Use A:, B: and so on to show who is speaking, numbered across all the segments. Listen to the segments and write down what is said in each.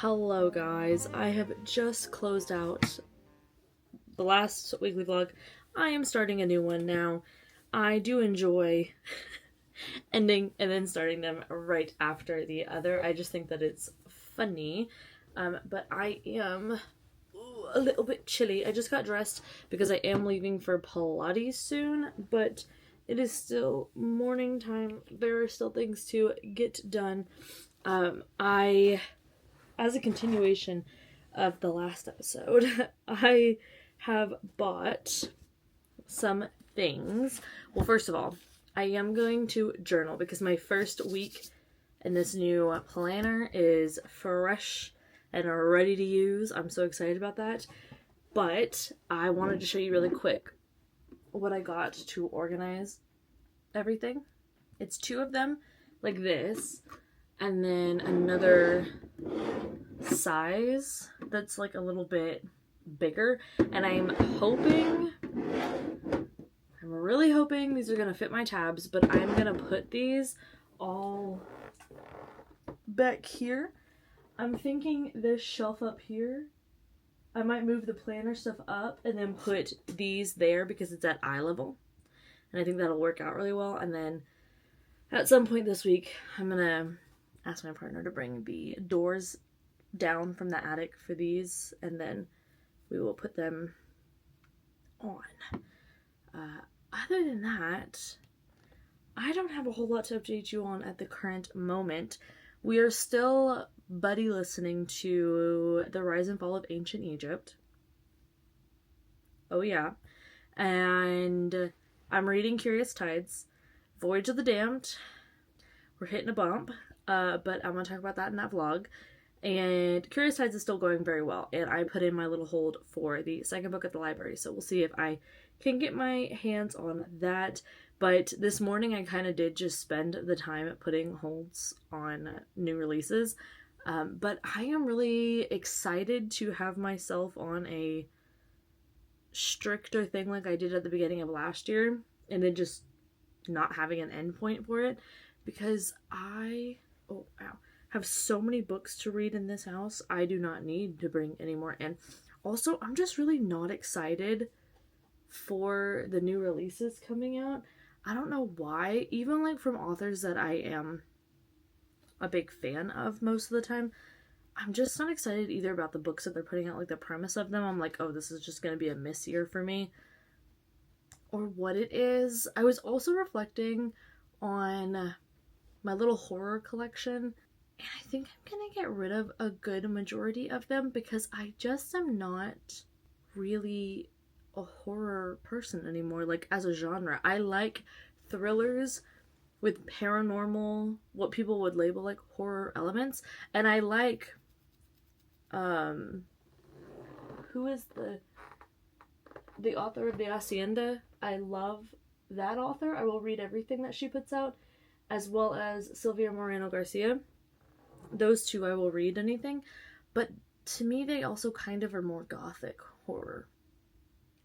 A: Hello guys, I have just closed out the last weekly vlog. I am starting a new one now. I do enjoy ending and then starting them right after the other. I just think that it's funny, but I am a little bit chilly. I just got dressed because I am leaving for Pilates soon, but it is still morning time. There are still things to get done. As a continuation of the last episode, I have bought some things. Well, first of all, I am going to journal because my first week in this new planner is fresh and ready to use. I'm so excited about that. But I wanted to show you really quick what I got to organize everything. It's two of them like this, and then another size that's like a little bit bigger, and I'm really hoping these are gonna fit my tabs, but I'm gonna put these all back here. I'm thinking this shelf up here, I might move the planner stuff up and then put these there because it's at eye level, and I think that'll work out really well. And then at some point this week I'm gonna ask my partner to bring the doors down from the attic for these, and then we will put them on. Other than that, I don't have a whole lot to update you on at the current moment. We are still buddy listening to The Rise and Fall of Ancient Egypt. Oh yeah. And I'm reading Curious Tides. Voyage of the Damned. We're hitting a bump. But I'm going to talk about that in that vlog. And Curious Tides is still going very well. And I put in my little hold for the second book at the library. So we'll see if I can get my hands on that. But this morning I kind of did just spend the time putting holds on new releases. But I am really excited to have myself on a stricter thing like I did at the beginning of last year. And then just not having an endpoint for it. Because I have so many books to read in this house. I do not need to bring any more in. Also, I'm just really not excited for the new releases coming out. I don't know why. Even like from authors that I am a big fan of most of the time, I'm just not excited either about the books that they're putting out, like the premise of them. I'm like, oh, this is just going to be a miss year for me. Or what it is. I was also reflecting on my little horror collection, and I think I'm gonna get rid of a good majority of them because I just am not really a horror person anymore, like as a genre. I like thrillers with paranormal, what people would label like horror elements, and I like who is the author of the Hacienda? I love that author. I will read everything that she puts out, as well as Sylvia Moreno Garcia. Those two I will read anything, but to me they also kind of are more gothic horror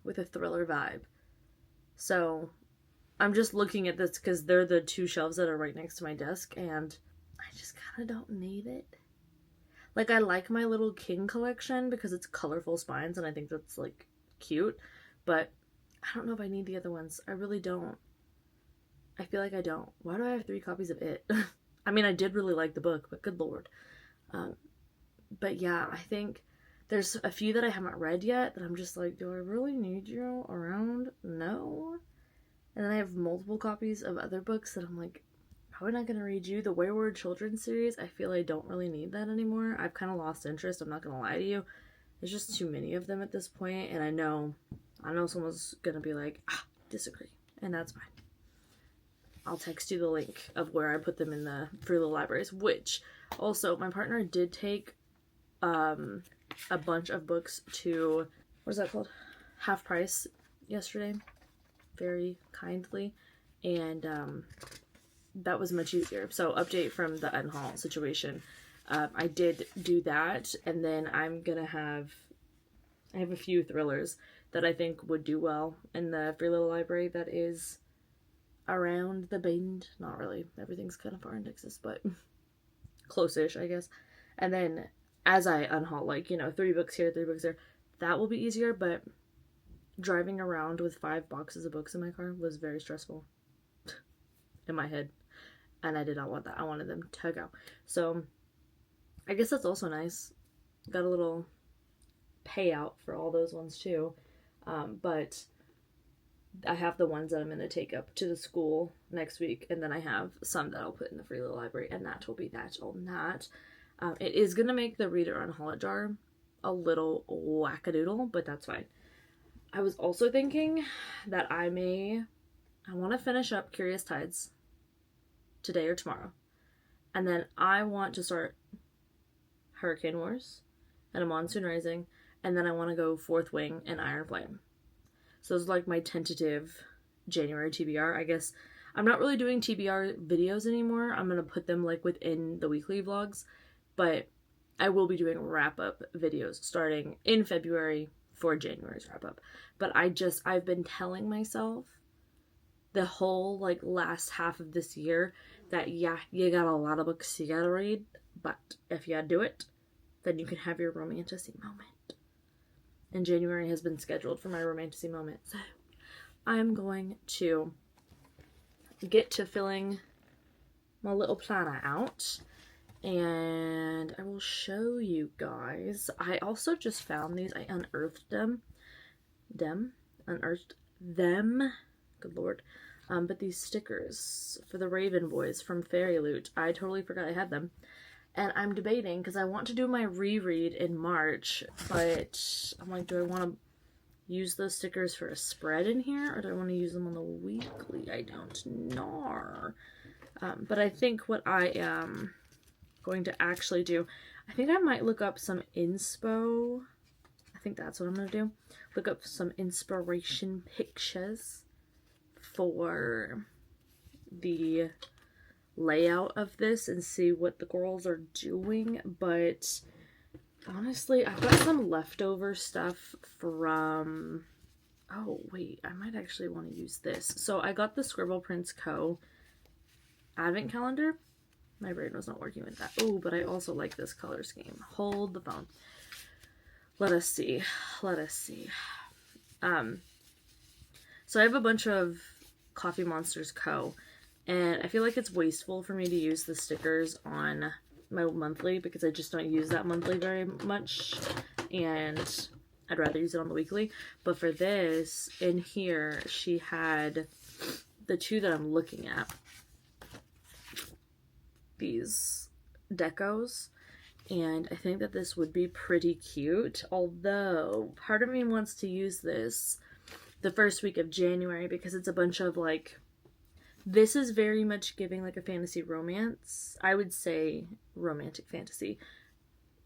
A: with a thriller vibe. So I'm just looking at this because they're the two shelves that are right next to my desk, and I just kind of don't need it. Like, I like my little King collection because it's colorful spines and I think that's like cute, but I don't know if I need the other ones. I really don't. I feel like I don't. Why do I have 3 copies of it? I mean, I did really like the book, but good lord. But yeah, I think there's a few that I haven't read yet that I'm just like, do I really need you around? No. And then I have multiple copies of other books that I'm like, probably not going to read you. The Wayward Children series, I feel I don't really need that anymore. I've kind of lost interest, I'm not going to lie to you. There's just too many of them at this point, and I know someone's going to be like, disagree, and that's fine. I'll text you the link of where I put them in the Free Little Libraries, which also my partner did take a bunch of books to, what is that called? Half price yesterday, very kindly, and that was much easier. So update from the unhaul situation. I did do that, and then I have a few thrillers that I think would do well in the Free Little Library that is around the bend. Not really. Everything's kind of far in Texas, but close-ish, I guess. And then as I unhaul, like, you know, 3 books here, 3 books there. That will be easier, but driving around with 5 boxes of books in my car was very stressful in my head. And I did not want that. I wanted them to go. So I guess that's also nice. Got a little payout for all those ones too. But I have the ones that I'm going to take up to the school next week. And then I have some that I'll put in the free little library. And that will be that on that. It is going to make the reader unhaul it jar a little wackadoodle, but that's fine. I was also thinking that I want to finish up Curious Tides today or tomorrow. And then I want to start Hurricane Wars and a Monsoon Rising. And then I want to go Fourth Wing and Iron Flame. So those are like my tentative January TBR. I guess I'm not really doing TBR videos anymore. I'm going to put them like within the weekly vlogs. But I will be doing wrap-up videos starting in February for January's wrap-up. But I've been telling myself the whole like last half of this year that yeah, you got a lot of books you gotta read, but if you do it, then you can have your romantasy moment. And January has been scheduled for my romantasy moment. So I'm going to get to filling my little planner out. And I will show you guys. I also just found these. I unearthed them. Unearthed them. Good lord. But these stickers for the Raven Boys from Fairy Loot. I totally forgot I had them. And I'm debating because I want to do my reread in March. But I'm like, do I want to use those stickers for a spread in here? Or do I want to use them on the weekly? I don't know. But I think what I am going to actually do, I think I might look up some inspo. I think that's what I'm going to do. Look up some inspiration pictures for the layout of this and see what the girls are doing. But honestly, I've got some leftover stuff from, oh wait, I might actually want to use this. So I got the Scribble Prince Co. advent calendar. My brain was not working with that. Oh, but I also like this color scheme. Hold the phone. Let us see. Let us see. So I have a bunch of Coffee Monsters Co. And I feel like it's wasteful for me to use the stickers on my monthly because I just don't use that monthly very much. And I'd rather use it on the weekly. But for this, in here, she had the 2 that I'm looking at. These decos, and I think that this would be pretty cute, although part of me wants to use this the first week of January because it's a bunch of like, this is very much giving like a fantasy romance, I would say romantic fantasy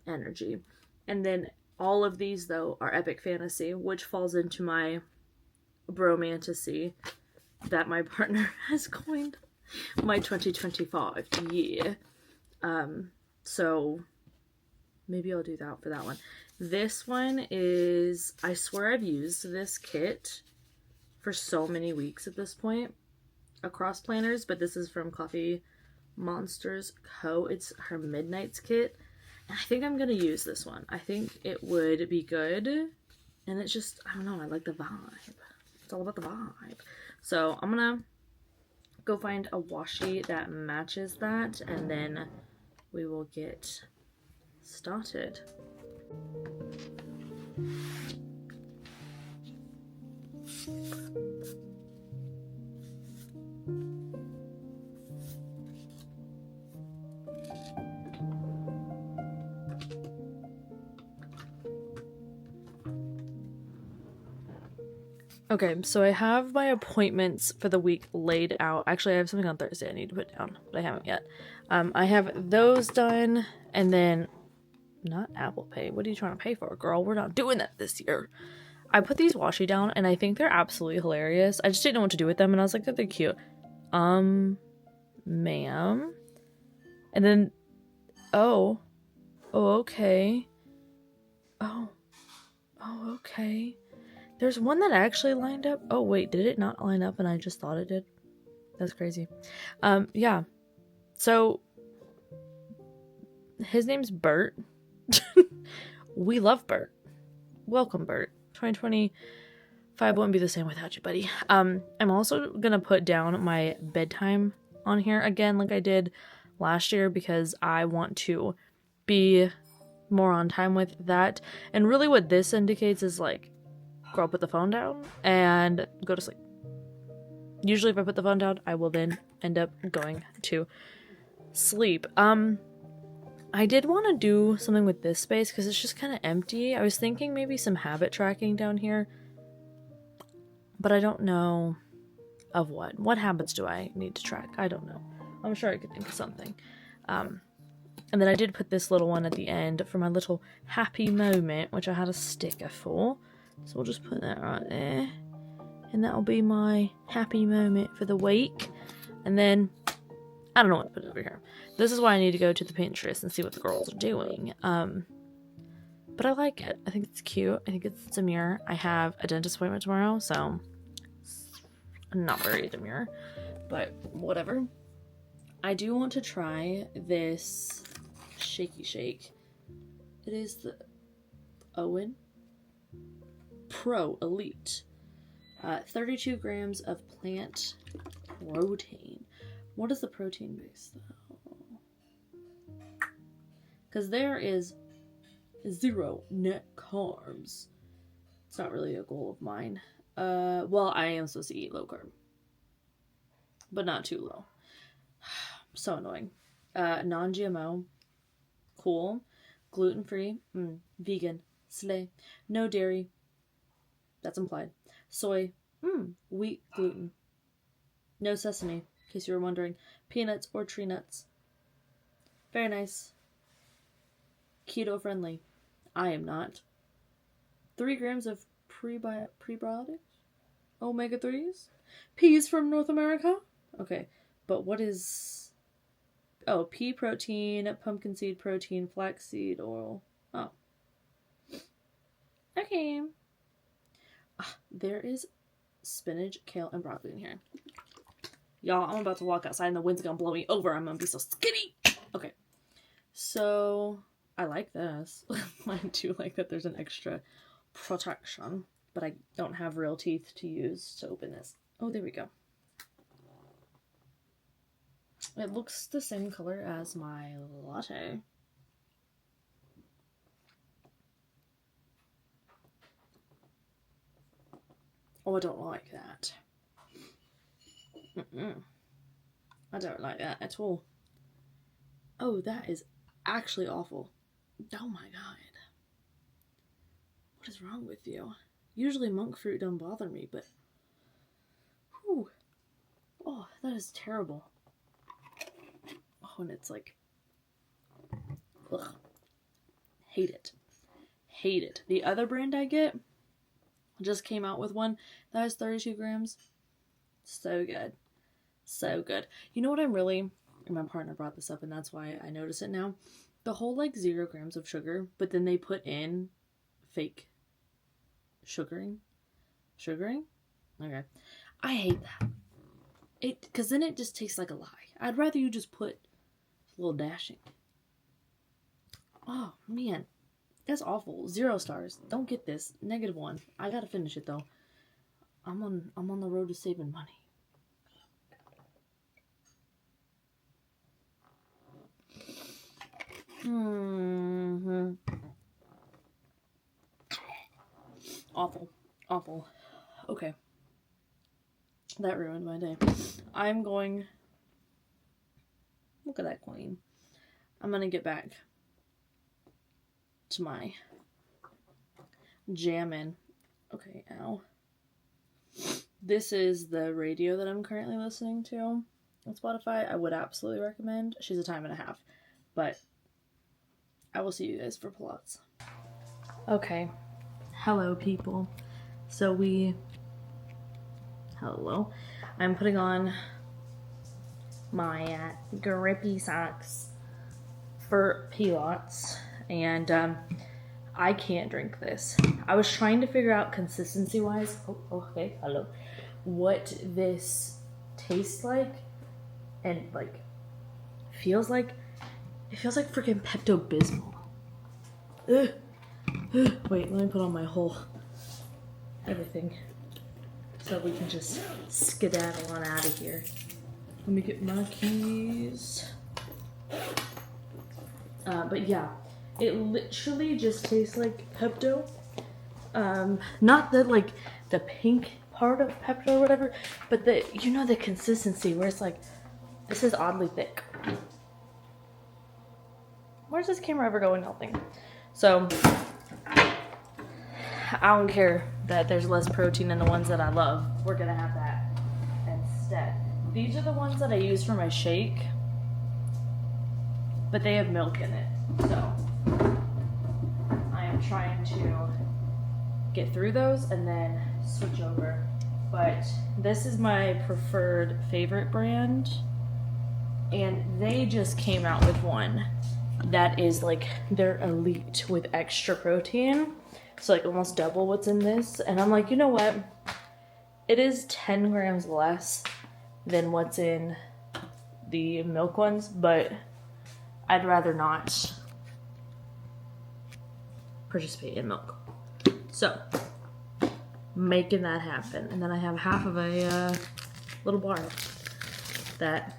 A: energy, and then all of these though are epic fantasy, which falls into my bromantasy that my partner has coined. My 2025 year. So maybe I'll do that for that one. This one is, I swear I've used this kit for so many weeks at this point across planners, but this is from Coffee Monsters Co. It's her Midnight's kit. And I think I'm going to use this one. I think it would be good. And it's just, I don't know, I like the vibe. It's all about the vibe. So I'm going to go find a washi that matches that, and then we will get started. Okay, so I have my appointments for the week laid out. Actually, I have something on Thursday I need to put down, but I haven't yet. I have those done, and then, not Apple Pay. What are you trying to pay for, girl? We're not doing that this year. I put these washi down, and I think they're absolutely hilarious. I just didn't know what to do with them, and I was like, they're cute. Ma'am. And then, oh, okay. Oh, okay. There's one that actually lined up. Oh, wait, did it not line up and I just thought it did? That's crazy. Yeah. So, his name's Bert. We love Bert. Welcome, Bert. 2025 won't be the same without you, buddy. I'm also gonna put down my bedtime on here again like I did last year because I want to be more on time with that. And really what this indicates is like, girl, put the phone down and go to sleep. Usually if I put the phone down, I will then end up going to sleep. I did want to do something with this space because it's just kind of empty. I was thinking maybe some habit tracking down here, but I don't know of what. What habits do I need to track? I don't know. I'm sure I could think of something. And then I did put this little one at the end for my little happy moment, which I had a sticker for. So we'll just put that right there. And that'll be my happy moment for the week. And then, I don't know what to put over here. This is why I need to go to the Pinterest and see what the girls are doing. But I like it. I think it's cute. I think it's demure. I have a dentist appointment tomorrow, so I'm not very demure. But whatever. I do want to try this shaky shake. It is the Owen Pro Elite. 32 grams of plant protein. What is the protein base though? Because there is 0 net carbs. It's not really a goal of mine. Well, I am supposed to eat low carb, but not too low. So annoying. Non-GMO. Cool. Gluten-free. Vegan. Slay. No dairy. That's implied. Soy. Wheat gluten. No sesame, in case you were wondering. Peanuts or tree nuts. Very nice. Keto friendly. I am not. 3 grams of prebiotics? Omega-3s? Peas from North America? Okay, but what is... Oh, pea protein, pumpkin seed protein, flaxseed oil. Oh. Okay. There is spinach, kale, and broccoli in here. Y'all, I'm about to walk outside and the wind's gonna blow me over. I'm gonna be so skinny. Okay. So, I like this. I do like that there's an extra protection, but I don't have real teeth to use to open this. Oh, there we go. It looks the same color as my latte. Oh, I don't like that. I don't like that at all. Oh, that is actually awful. Oh my god. What is wrong with you? Usually monk fruit don't bother me, but... Whew. Oh, that is terrible. Oh, and it's like... Ugh. Hate it. Hate it. The other brand I get just came out with one that has 32 grams. So good. So good. You know what I'm really... And my partner brought this up and that's why I notice it now. The whole like 0 grams of sugar, but then they put in fake sugaring? Okay. I hate that. Because then it just tastes like a lie. I'd rather you just put a little dashing. Oh, man. That's awful. 0 stars. Don't get this. -1. I gotta finish it, though. I'm on the road to saving money. Awful. Awful. Okay. That ruined my day. I'm going... Look at that queen. I'm gonna get back to my jamming. Okay, ow. This is the radio that I'm currently listening to on Spotify. I would absolutely recommend. She's a time and a half. But I will see you guys for plots. Okay. Hello, people. So Hello. I'm putting on my grippy socks for pilots. And I can't drink this. I was trying to figure out consistency-wise. Oh, okay. Hello. What this tastes like. And, like, feels like... It feels like freaking Pepto-Bismol. Wait, let me put on my whole everything so we can just skedaddle on out of here. Let me get my keys. But yeah, it literally just tastes like Pepto. Not the like the pink part of Pepto or whatever, but the, you know, the consistency where it's like, this is oddly thick. Where's this camera ever going? Nothing. So I don't care that there's less protein in the ones that I love. We're gonna have that instead. These are the ones that I use for my shake, but they have milk in it. So I am trying to get through those and then switch over. But this is my preferred favorite brand, and they just came out with one that is like their elite with extra protein, so like almost double what's in this. And I'm like, you know what, it is 10 grams less than what's in the milk ones, but I'd rather not participate in milk. So, making that happen. And then I have half of a little bar that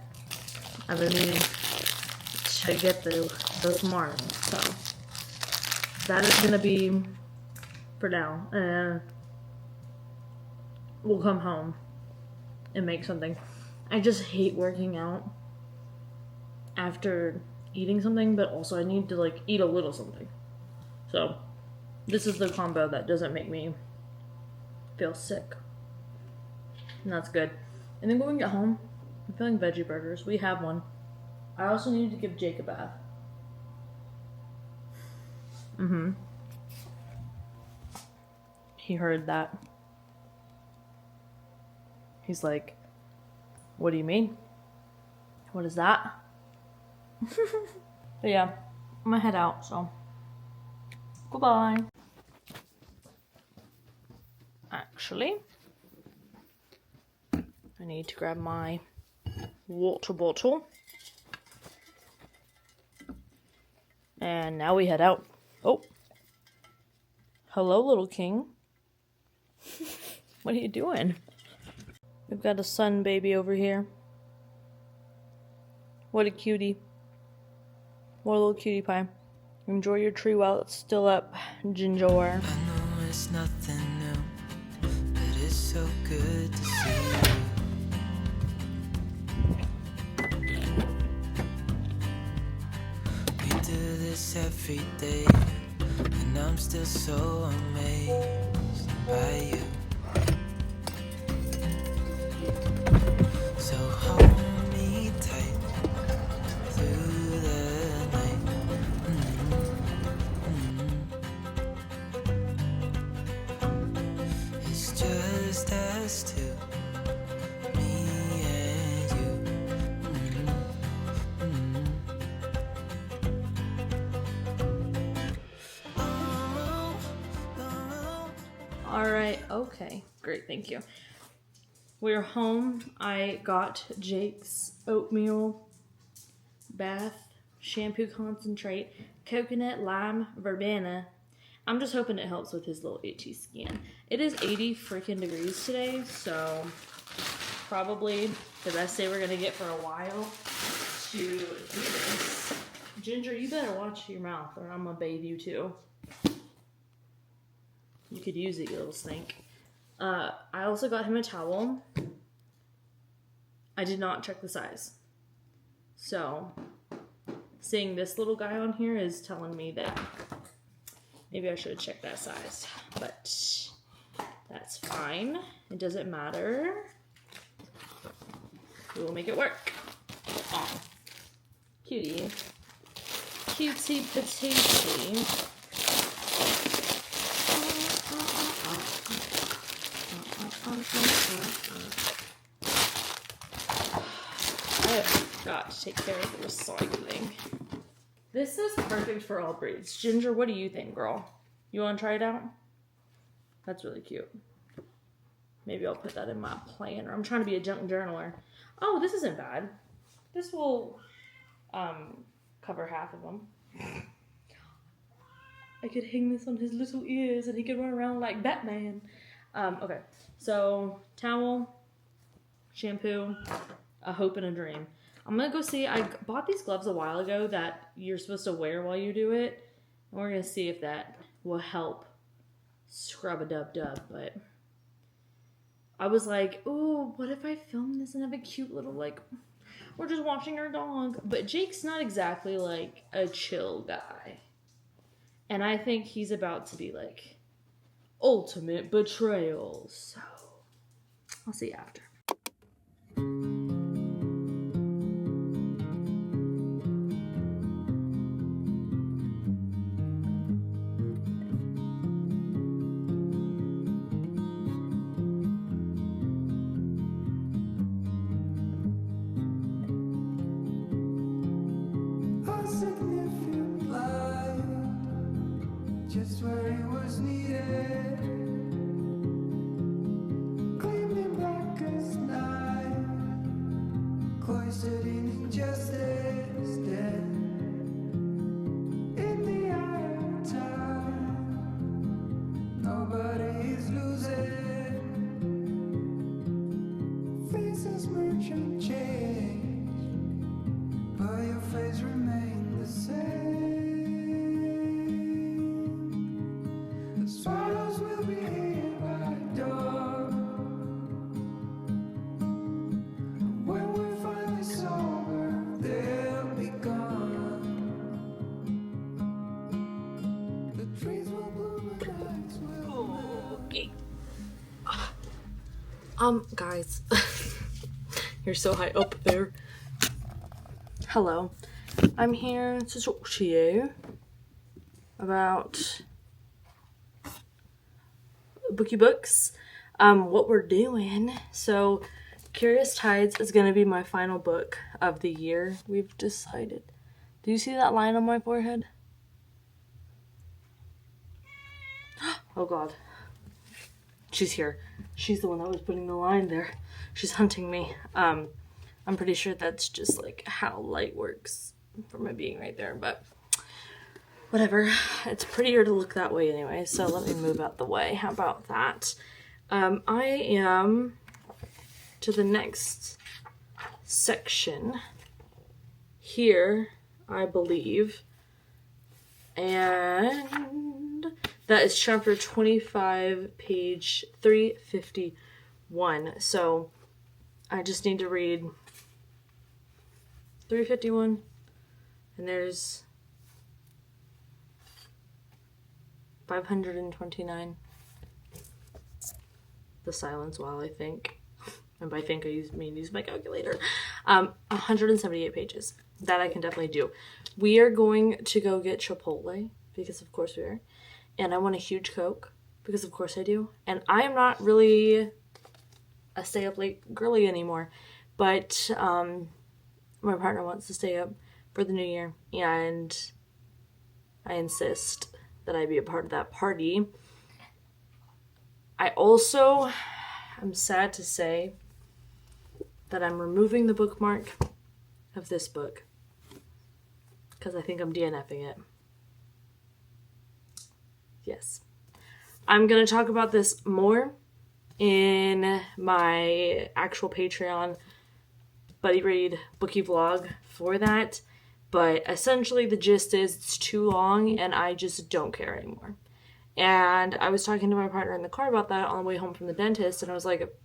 A: I've been needing to get through this morning. So, that is going to be for now. We'll come home and make something. I just hate working out after eating something, but also I need to like eat a little something. So, this is the combo that doesn't make me feel sick. And that's good. And then when we get home, I'm feeling veggie burgers. We have one. I also need to give Jake a bath. He heard that. He's like, what do you mean? What is that? But yeah, I'm gonna head out, so goodbye. Actually, I need to grab my water bottle. And now we head out. Oh. Hello, little king. What are you doing? We've got a sun baby over here. What a cutie. What a little cutie pie. Enjoy your tree while it's still up, Ginger.
B: I know it's nothing new, but it's so good to see you. We do this every day, and I'm still so amazed by you. So hold me tight through the night. It's just us two, me and you.
A: Alright, okay. Great, thank you. We're home. I got Jake's oatmeal bath shampoo concentrate, coconut, lime, verbena. I'm just hoping it helps with his little itchy skin. It is 80 freaking degrees today, so probably the best day we're gonna get for a while to do this. Ginger, you better watch your mouth or I'm gonna bathe you too. You could use it, you little snake. I also got him a towel. I did not check the size. So, seeing this little guy on here is telling me that maybe I should check that size. But that's fine. It doesn't matter. We will make it work. Aw. Cutie. Cutesy patootie. I forgot to take care of the recycling. This is perfect for all breeds. Ginger, what do you think, girl? You want to try it out? That's really cute. Maybe I'll put that in my planner. I'm trying to be a junk journaler. Oh, this isn't bad. This will cover half of them. I could hang this on his little ears and he could run around like Batman. Okay, so towel, shampoo, a hope and a dream. I'm gonna go see, I bought these gloves a while ago that you're supposed to wear while you do it. And we're gonna see if that will help scrub-a-dub-dub, but I was like, oh, what if I film this and have a cute little, like, we're just watching our dog. But Jake's not exactly, like, a chill guy. And I think he's about to be, like, ultimate betrayal. So, I'll see you after.
B: Just where he was needed, gleaming black as night, cloistered in injustice, dead in the eye of time. Nobody is losing, faces merchant change, but your face remains the same. Swallows will be here by dawn. When we're finally sober, they'll be gone. The trees will bloom and nights will
A: Okay. Guys. You're so high up there. Hello. I'm here to talk to you about booky books, what we're doing. So Curious Tides is going to be my final book of the year, we've decided. Do you see that line on my forehead? Oh god, she's here. She's the one that was putting the line there. She's hunting me. I'm pretty sure that's just like how light works from it being right there, but whatever. It's prettier to look that way anyway, so let me move out the way. How about that? I am to the next section here, I believe. And that is chapter 25, page 351. So I just need to read 351, and there's 529. The silence while I think. And by think I use my calculator. 178 pages. That I can definitely do. We are going to go get Chipotle, because of course we are. And I want a huge Coke, because of course I do. And I am not really a stay up late girly anymore. But my partner wants to stay up for the new year. And I insist that I be a part of that party. I also am sad to say that I'm removing the bookmark of this book because I think I'm DNFing it. Yes. I'm going to talk about this more in my actual Patreon Buddy Read Bookie vlog for that. But essentially the gist is it's too long and I just don't care anymore. And I was talking to my partner in the car about that on the way home from the dentist, and I was like,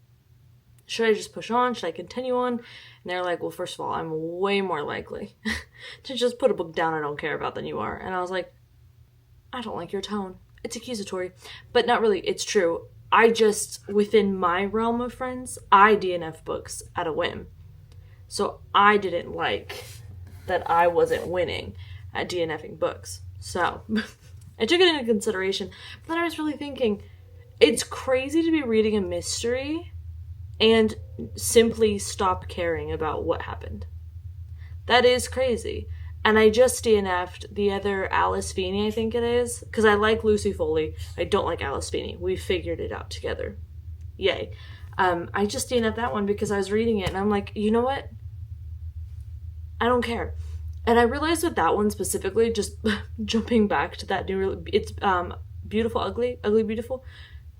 A: should I just push on? Should I continue on? And they're like, well, first of all, I'm way more likely to just put a book down I don't care about than you are. And I was like, I don't like your tone. It's accusatory. But not really. It's true. I just, within my realm of friends, I DNF books at a whim. So I didn't like that I wasn't winning at DNFing books. So I took it into consideration. But then I was really thinking, it's crazy to be reading a mystery and simply stop caring about what happened. That is crazy. And I just DNF'd the other Alice Feeney, I think it is. Because I like Lucy Foley. I don't like Alice Feeney. We figured it out together. Yay. I just DNF'd that one because I was reading it and I'm like, you know what? I don't care. And I realized with that one specifically, just jumping back to that new, it's Beautiful Ugly, Ugly Beautiful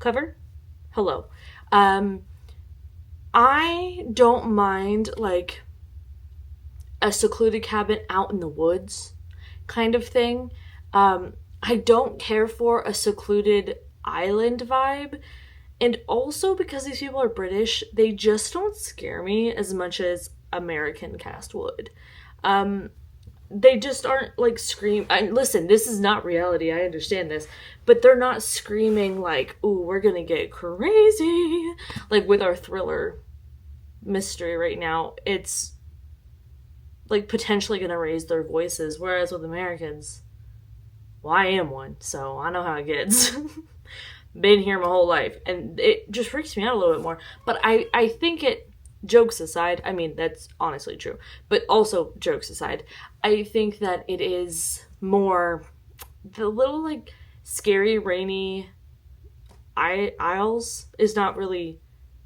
A: cover. Hello. I don't mind like a secluded cabin out in the woods kind of thing. I don't care for a secluded island vibe. And also because these people are British, they just don't scare me as much as American cast would. They just aren't like listen, this is not reality, I understand this, but they're not screaming like, ooh, we're gonna get crazy. Like with our thriller mystery right now, it's like potentially gonna raise their voices, whereas with Americans, well, I am one, so I know how it gets. Been here my whole life, and it just freaks me out a little bit more. But I think it, jokes aside, I mean, that's honestly true, but also jokes aside, I think that it is more the little like scary rainy isles is not really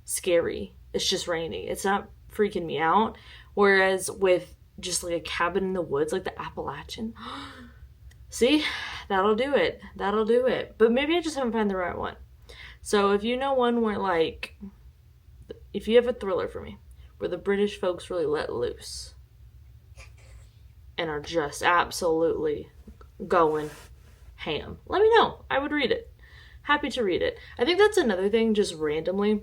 A: scary. It's just rainy. It's not freaking me out. Whereas with just like a cabin in the woods, like the Appalachian, see, that'll do it. That'll do it. But maybe I just haven't found the right one. So if you know one where like, if you have a thriller for me where the British folks really let loose and are just absolutely going ham, let me know. I would read it. Happy to read it. I think that's another thing, just randomly,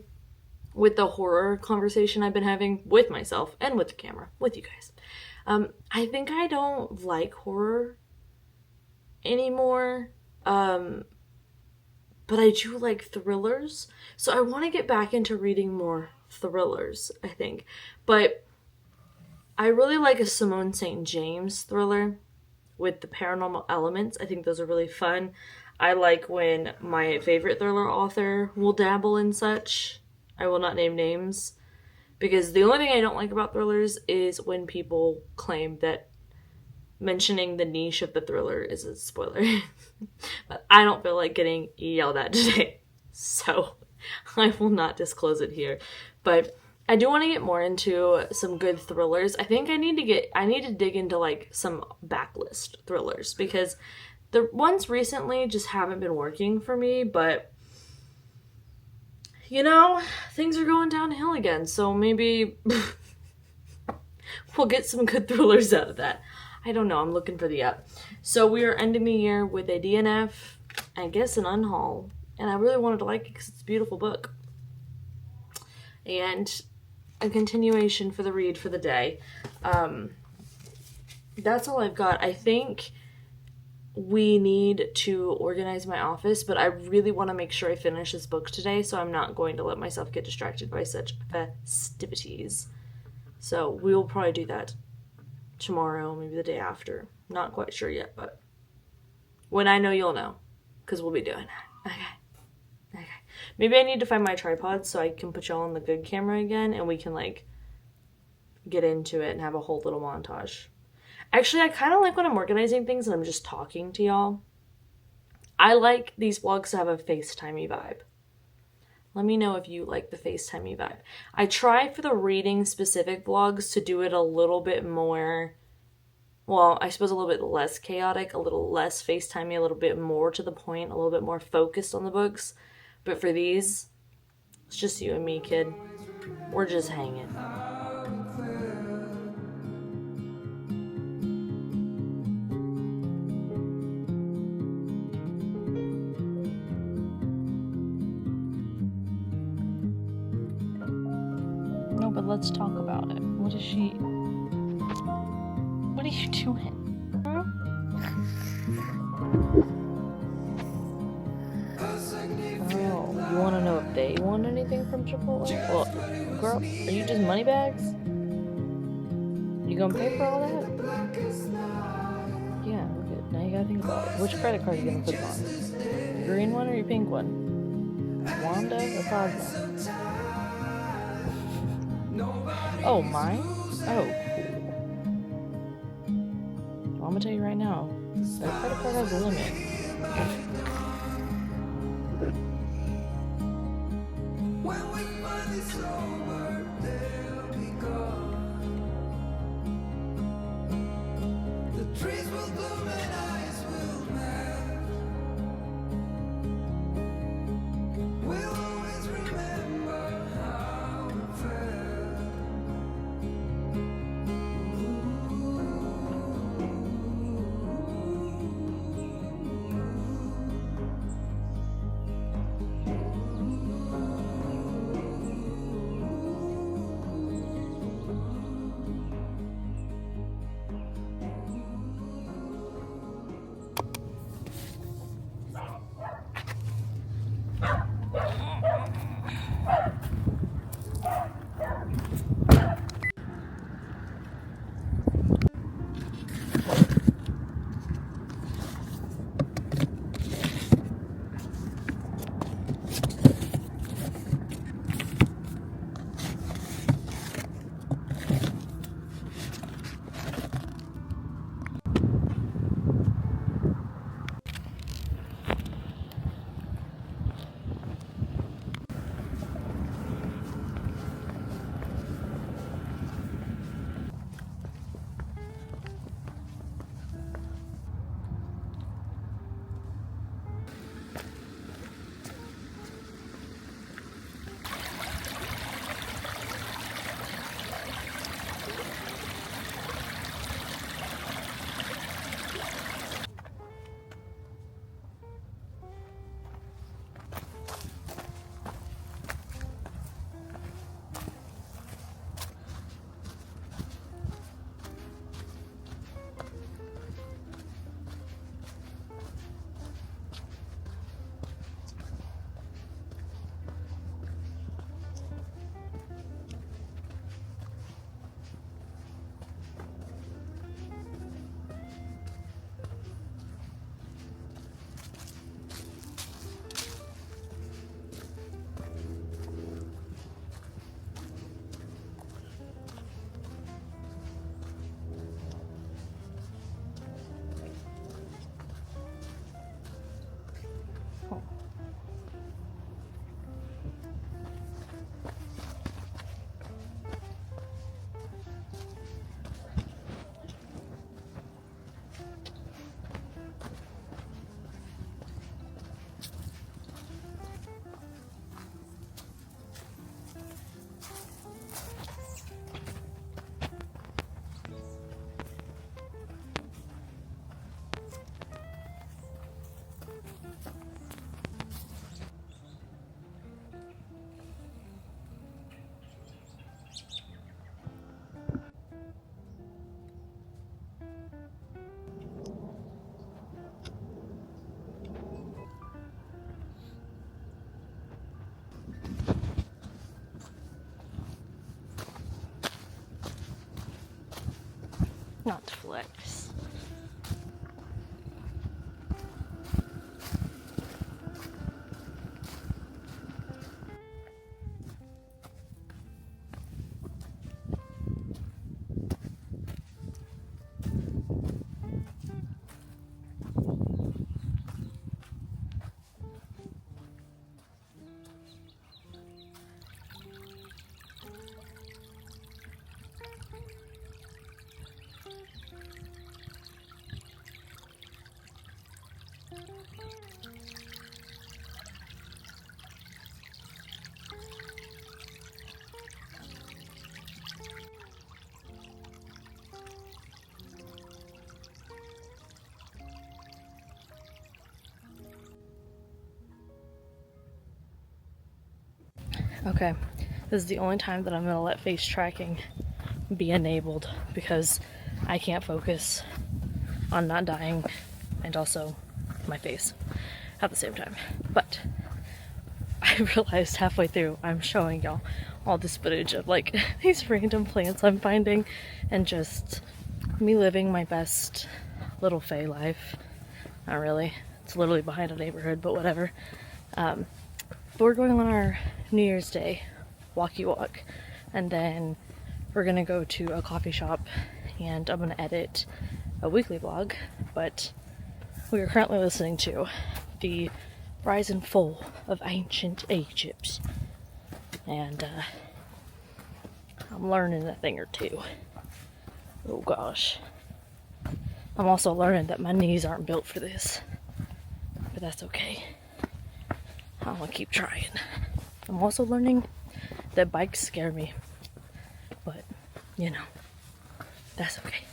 A: with the horror conversation I've been having with myself and with the camera, with you guys. I think I don't like horror anymore, but I do like thrillers, so I want to get back into reading more thrillers, I think. But I really like a Simone St. James thriller with the paranormal elements. I think those are really fun. I like when my favorite thriller author will dabble in such. I will not name names, because the only thing I don't like about thrillers is when people claim that mentioning the niche of the thriller is a spoiler. But I don't feel like getting yelled at today, so I will not disclose it here. But I do want to get more into some good thrillers. I think I need to dig into like some backlist thrillers, because the ones recently just haven't been working for me. But you know, things are going downhill again, so maybe we'll get some good thrillers out of that. I don't know, I'm looking for the app. So we are ending the year with a DNF, I guess an unhaul, and I really wanted to like it because it's a beautiful book. And a continuation for the read for the day. That's all I've got. I think we need to organize my office, but I really want to make sure I finish this book today, so I'm not going to let myself get distracted by such festivities. So we will probably do that tomorrow, maybe the day after. Not quite sure yet, but when I know, you'll know, because we'll be doing it. Okay. Maybe I need to find my tripod so I can put y'all on the good camera again, and we can like get into it and have a whole little montage. Actually, I kind of like when I'm organizing things and I'm just talking to y'all. I like these vlogs to have a FaceTimey vibe. Let me know if you like the FaceTimey vibe. I try for the reading specific vlogs to do it a little bit more, well, I suppose a little bit less chaotic, a little less FaceTimey, a little bit more to the point, a little bit more focused on the books. But for these, it's just you and me, kid. We're just hanging. No, but let's talk about it. What are you doing? Huh? Oh, you want to know if they want anything from Chipotle? Well, girl, are you just money bags? You gonna pay for all that? Yeah, we're good. Now you gotta think about it. Which credit card are you gonna put it on? Your green one or your pink one? Wanda or Cosmo? Oh, mine? Oh, cool. Well, I'm gonna tell you right now, that credit card has a limit. Not to flex. Okay, this is the only time that I'm gonna let face tracking be enabled because I can't focus on not dying and also my face at the same time. But I realized halfway through I'm showing y'all all this footage of like these random plants I'm finding and just me living my best little Fae life. Not really. It's literally behind a neighborhood, but whatever. We're going on our New Year's Day walkie walk, and then we're gonna go to a coffee shop and I'm gonna edit a weekly vlog. But we are currently listening to the rise and fall of ancient Egypt, and I'm learning a thing or two. Oh gosh. I'm also learning that my knees aren't built for this, but that's okay. I'm gonna keep trying. I'm also learning that bikes scare me, but you know, that's okay.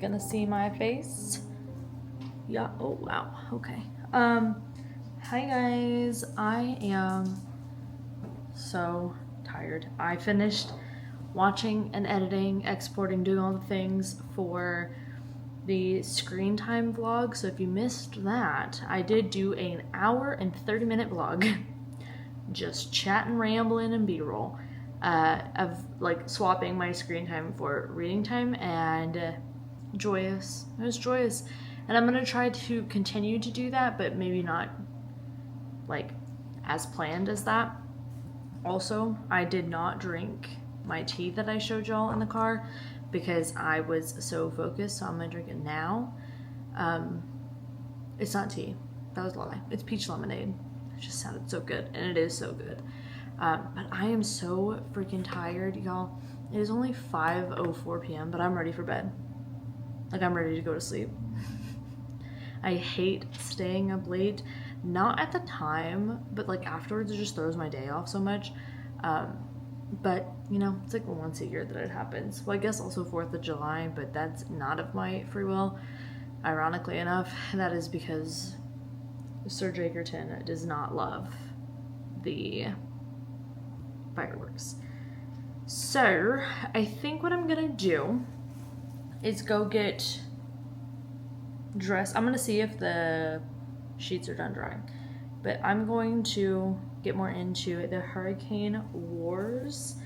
A: Gonna see my face. Yeah. Oh wow. Okay. Hi guys. I am so tired. I finished watching and editing, exporting, doing all the things for the screen time vlog. So if you missed that, I did do an hour and 30-minute vlog, just chatting, rambling, and B-roll of like swapping my screen time for reading time, and joyous. It was joyous, and I'm gonna try to continue to do that, but maybe not like as planned as that. Also, I did not drink my tea that I showed y'all in the car because I was so focused, so I'm gonna drink it now. It's not tea, that was a lie. It's peach lemonade. It just sounded so good, and it is so good. But I am so freaking tired, y'all. It is only 5:04 p.m., but I'm ready for bed. Like, I'm ready to go to sleep. I hate staying up late. Not at the time, but like afterwards, it just throws my day off so much. But you know, it's like once a year that it happens. Well, I guess also 4th of July, but that's not of my free will. Ironically enough, that is because Sir does not love the fireworks. So I think what I'm gonna do is go get dressed. I'm gonna see if the sheets are done drying, but I'm going to get more into the Hurricane Wars.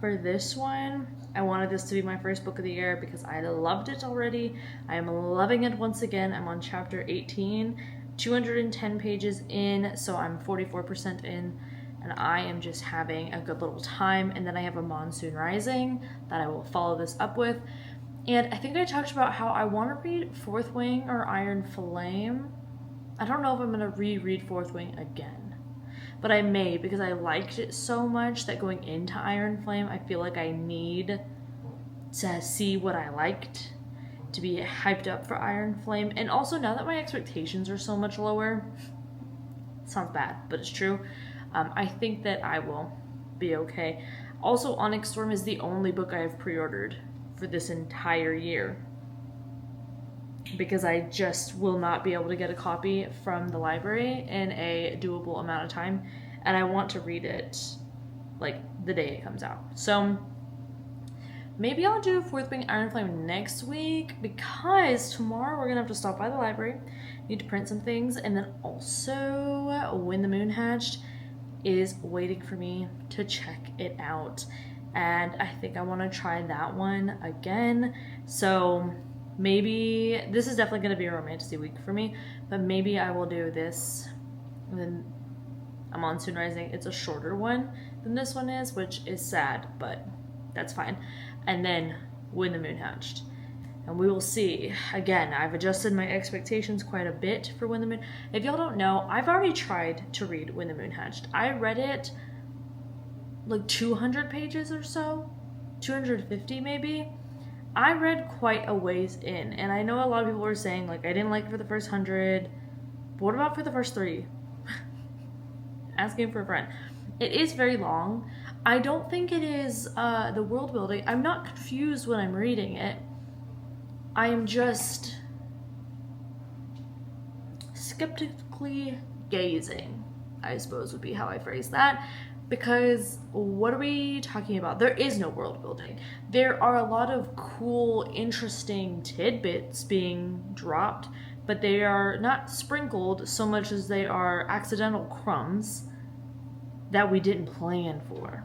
A: For this one, I wanted this to be my first book of the year because I loved it already. I am loving it once again. I'm on chapter 18, 210 pages in, so I'm 44% in, and I am just having a good little time. And then I have a Monsoon Rising that I will follow this up with. And I think I talked about how I want to read Fourth Wing or Iron Flame. I don't know if I'm going to reread Fourth Wing again, but I may, because I liked it so much that going into Iron Flame, I feel like I need to see what I liked to be hyped up for Iron Flame. And also, now that my expectations are so much lower, sounds bad, but it's true, I think that I will be okay. Also, Onyx Storm is the only book I have pre-ordered for this entire year, because I just will not be able to get a copy from the library in a doable amount of time, and I want to read it like the day it comes out. So maybe I'll do Fourth Wing Iron Flame next week, because tomorrow we're gonna have to stop by the library, need to print some things, and then also When the Moon Hatched is waiting for me to check it out, and I think I want to try that one again. So maybe this is definitely going to be a romantasy week for me, but maybe I will do this and then a Monsoon Rising. It's a shorter one than this one is, which is sad, but that's fine. And then When the Moon Hatched, and we will see. Again, I've adjusted my expectations quite a bit for When the Moon. If y'all don't know, I've already tried to read When the Moon Hatched. I read it like 200 pages or so, 250 maybe. I read quite a ways in, and I know a lot of people were saying like I didn't like it for the first 100, but what about for the first 3? Asking for a friend. It is very long. I don't think it is the world building. I'm not confused when I'm reading it. I am just skeptically gazing, I suppose would be how I phrase that. Because what are we talking about? There is no world building. There are a lot of cool, interesting tidbits being dropped, but they are not sprinkled so much as they are accidental crumbs that we didn't plan for.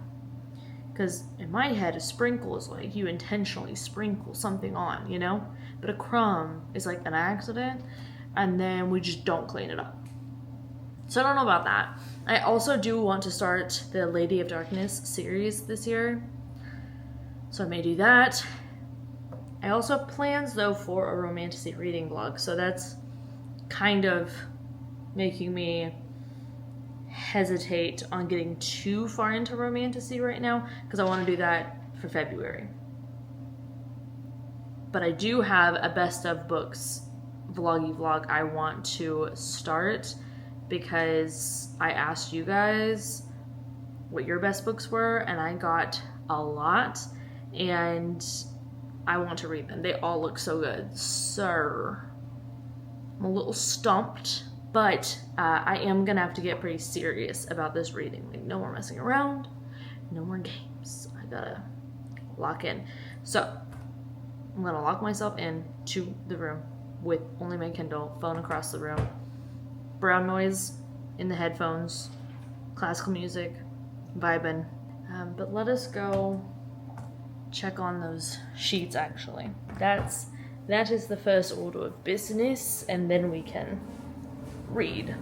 A: Because in my head, a sprinkle is like you intentionally sprinkle something on, you know? But a crumb is like an accident, and then we just don't clean it up. So I don't know about that. I also do want to start the Lady of Darkness series this year, so I may do that. I also have plans though for a romantasy reading vlog, so that's kind of making me hesitate on getting too far into romantasy right now, because I want to do that for February. But I do have a best of books vloggy vlog I want to start, because I asked you guys what your best books were, and I got a lot, and I want to read them. They all look so good. So I'm a little stumped, but I am gonna have to get pretty serious about this reading. Like, no more messing around, no more games. I gotta lock in. So I'm gonna lock myself in to the room with only my Kindle, phone across the room, brown noise in the headphones, classical music, vibing. But let us go check on those sheets. Actually, that is the first order of business, and then we can read.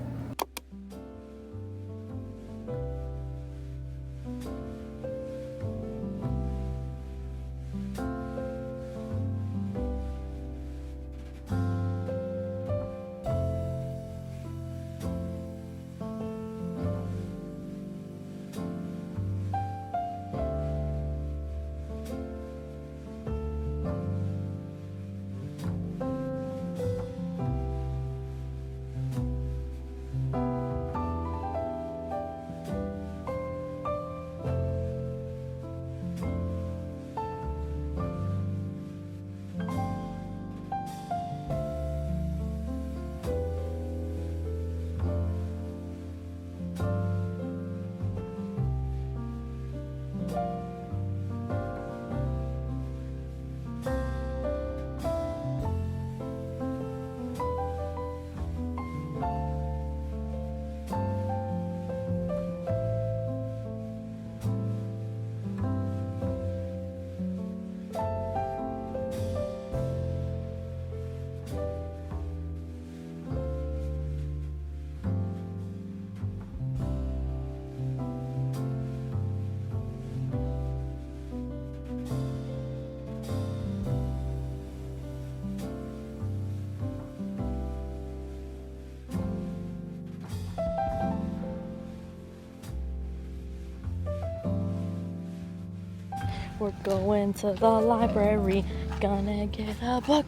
A: We're going to the library, gonna get a book,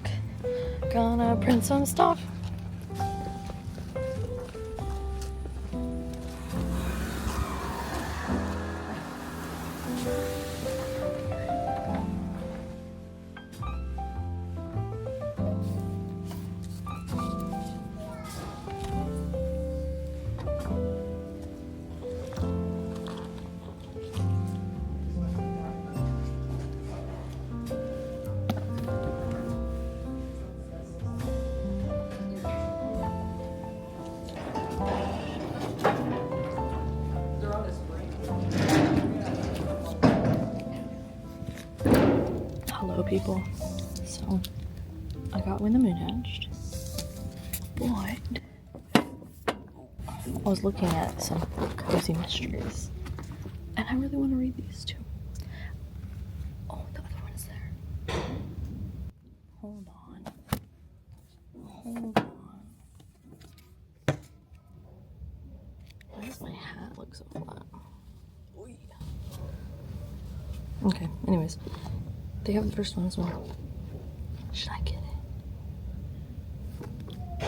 A: gonna print some stuff. Hello people, so I got When the Moon Hatched, but I was looking at some cozy mysteries and I really want to read these too. Oh, the other one is there. Hold on. Why does my hat look so flat? Okay, anyways. They have the first one as well. Should I get it?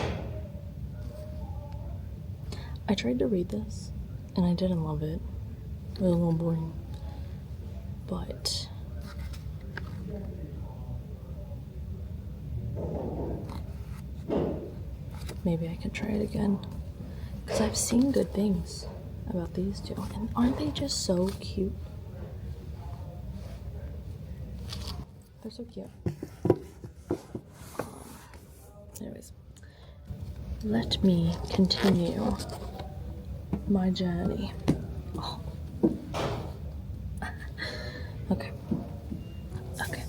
A: I tried to read this and I didn't love it. It was a little boring. But maybe I can try it again. Because I've seen good things about these two. And aren't they just so cute? They're so cute. Anyways, let me continue my journey. Oh. Okay. Okay.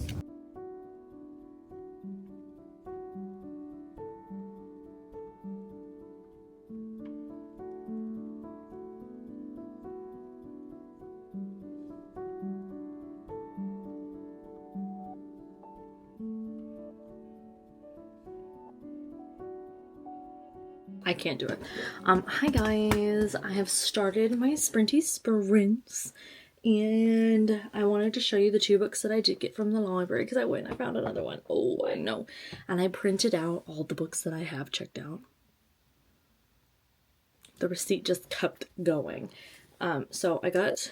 A: I can't do it. Hi guys, I have started my sprinty sprints and I wanted to show you the 2 books that I did get from the library because I went and I found another one. Oh, I know. And I printed out all the books that I have checked out. The receipt just kept going. So I got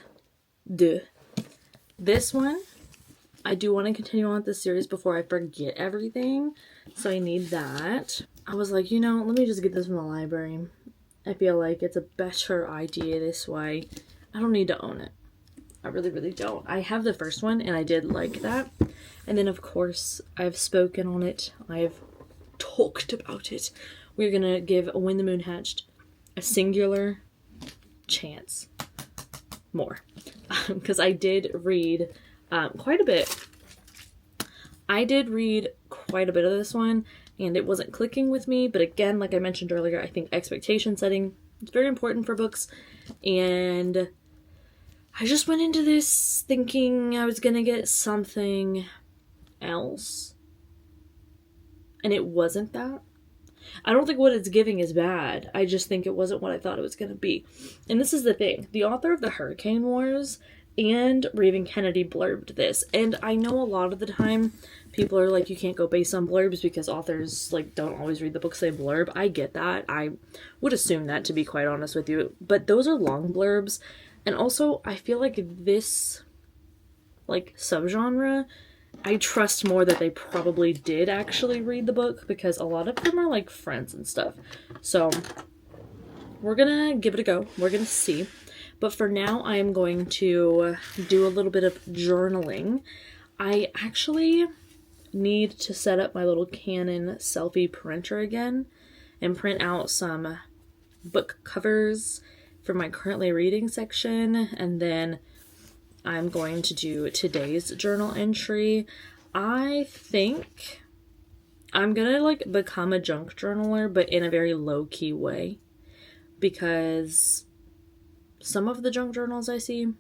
A: this one. I do want to continue on with this series before I forget everything, so I need that. I was like, you know, let me just get this from the library. I feel like it's a better idea this way. I don't need to own it. I really, really don't. I have the first one, and I did like that. And then, of course, I've spoken on it. I've talked about it. We're going to give When the Moon Hatched a singular chance more. Because I did read quite a bit. I did read quite a bit of this one, and it wasn't clicking with me. But again, like I mentioned earlier, I think expectation setting is very important for books. And I just went into this thinking I was going to get something else. And it wasn't that. I don't think what it's giving is bad. I just think it wasn't what I thought it was going to be. And this is the thing. The author of the Hurricane Wars and Raven Kennedy blurbed this. And I know a lot of the time people are like, you can't go based on blurbs because authors like don't always read the books they blurb. I get that. I would assume that, to be quite honest with you. But those are long blurbs. And also, I feel like this like subgenre, I trust more that they probably did actually read the book because a lot of them are like friends and stuff. So we're gonna give it a go. We're gonna see. But for now, I am going to do a little bit of journaling. I actually need to set up my little Canon selfie printer again and print out some book covers for my currently reading section. And then I'm going to do today's journal entry. I think I'm gonna like become a junk journaler, but in a very low-key way. Because some of the junk journals I see,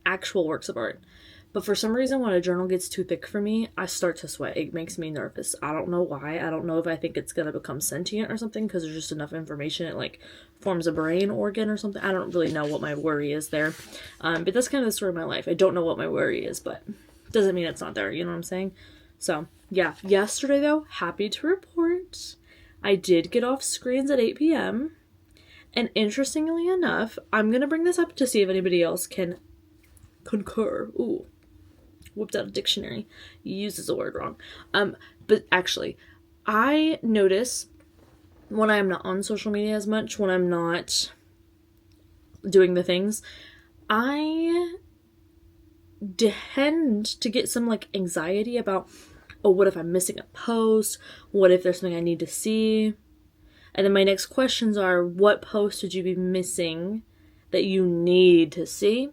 A: actual works of art. But for some reason, when a journal gets too thick for me, I start to sweat. It makes me nervous. I don't know why. I don't know if I think it's going to become sentient or something because there's just enough information. It like forms a brain organ or something. I don't really know what my worry is there. But that's kind of the story of my life. I don't know what my worry is, but doesn't mean it's not there. You know what I'm saying? So yeah, yesterday though, happy to report, I did get off screens at 8 p.m. And interestingly enough, I'm going to bring this up to see if anybody else can concur. Ooh, whipped out a dictionary. Uses the word wrong. But actually, I notice when I'm not on social media as much, when I'm not doing the things, I tend to get some like anxiety about, oh, what if I'm missing a post? What if there's something I need to see? And then my next questions are, what post would you be missing that you need to see?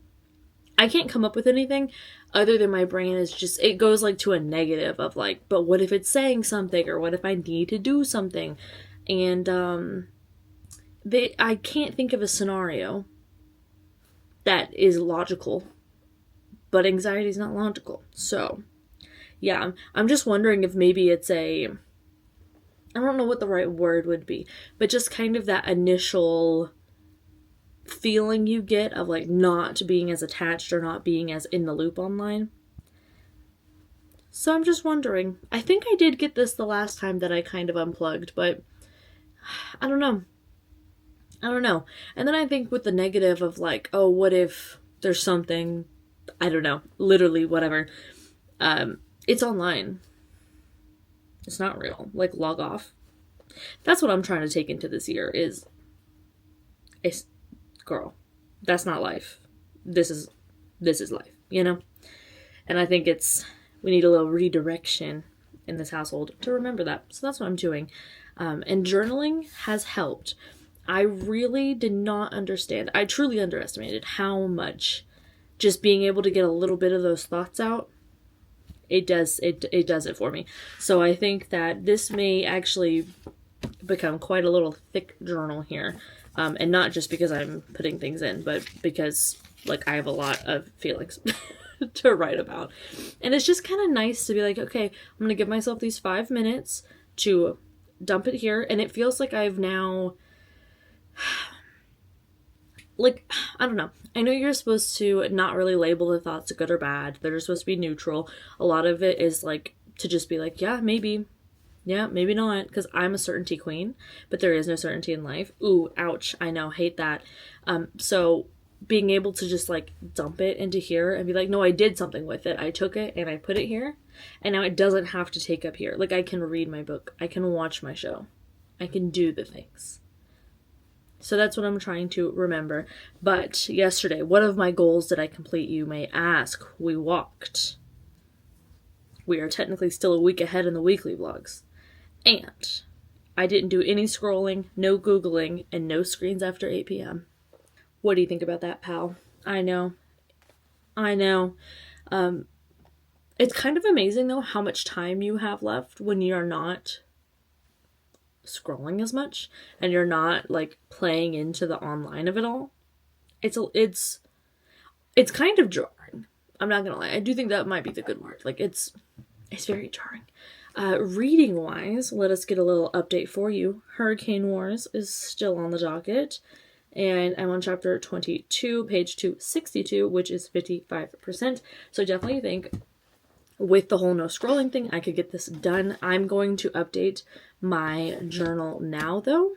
A: I can't come up with anything other than my brain is just, it goes like to a negative of like, but what if it's saying something, or what if I need to do something? And I can't think of a scenario that is logical, but anxiety is not logical. So yeah, I'm just wondering if maybe it's I don't know what the right word would be, but just kind of that initial feeling you get of like not being as attached or not being as in the loop online. So I'm just wondering. I think I did get this the last time that I kind of unplugged, but I don't know. And then I think with the negative of like, oh, what if there's something, I don't know, literally whatever. It's online. It's not real. Like, log off. That's what I'm trying to take into this year is, girl, that's not life. This is life, you know? And I think we need a little redirection in this household to remember that. So that's what I'm doing. And journaling has helped. I really did not understand. I truly underestimated how much just being able to get a little bit of those thoughts out, it does it for me. So I think that this may actually become quite a little thick journal here. And not just because I'm putting things in, but because like I have a lot of feelings to write about. And it's just kind of nice to be like, okay, I'm going to give myself these 5 minutes to dump it here. And it feels like I've now, like, I don't know. I know you're supposed to not really label the thoughts good or bad. They're supposed to be neutral. A lot of it is like to just be like, yeah, maybe not, because I'm a certainty queen, but there is no certainty in life. Ooh, ouch. I know, hate that. So being able to just like dump it into here and be like, no, I did something with it. I took it and I put it here, and now it doesn't have to take up here. Like, I can read my book. I can watch my show. I can do the things. So that's what I'm trying to remember. But yesterday, what of my goals did I complete, you may ask? We walked. We are technically still a week ahead in the weekly vlogs. And I didn't do any scrolling, no Googling, and no screens after 8 p.m. What do you think about that, pal? I know. It's kind of amazing, though, how much time you have left when you're not scrolling as much and you're not, like, playing into the online of it all. It's kind of jarring. I'm not gonna lie. I do think that might be the good word. Like, it's very jarring. Reading wise, let us get a little update for you. Hurricane Wars is still on the docket, and I'm on chapter 22, page 262, which is 55%. So I definitely think with the whole no scrolling thing, I could get this done. I'm going to update my journal now, though,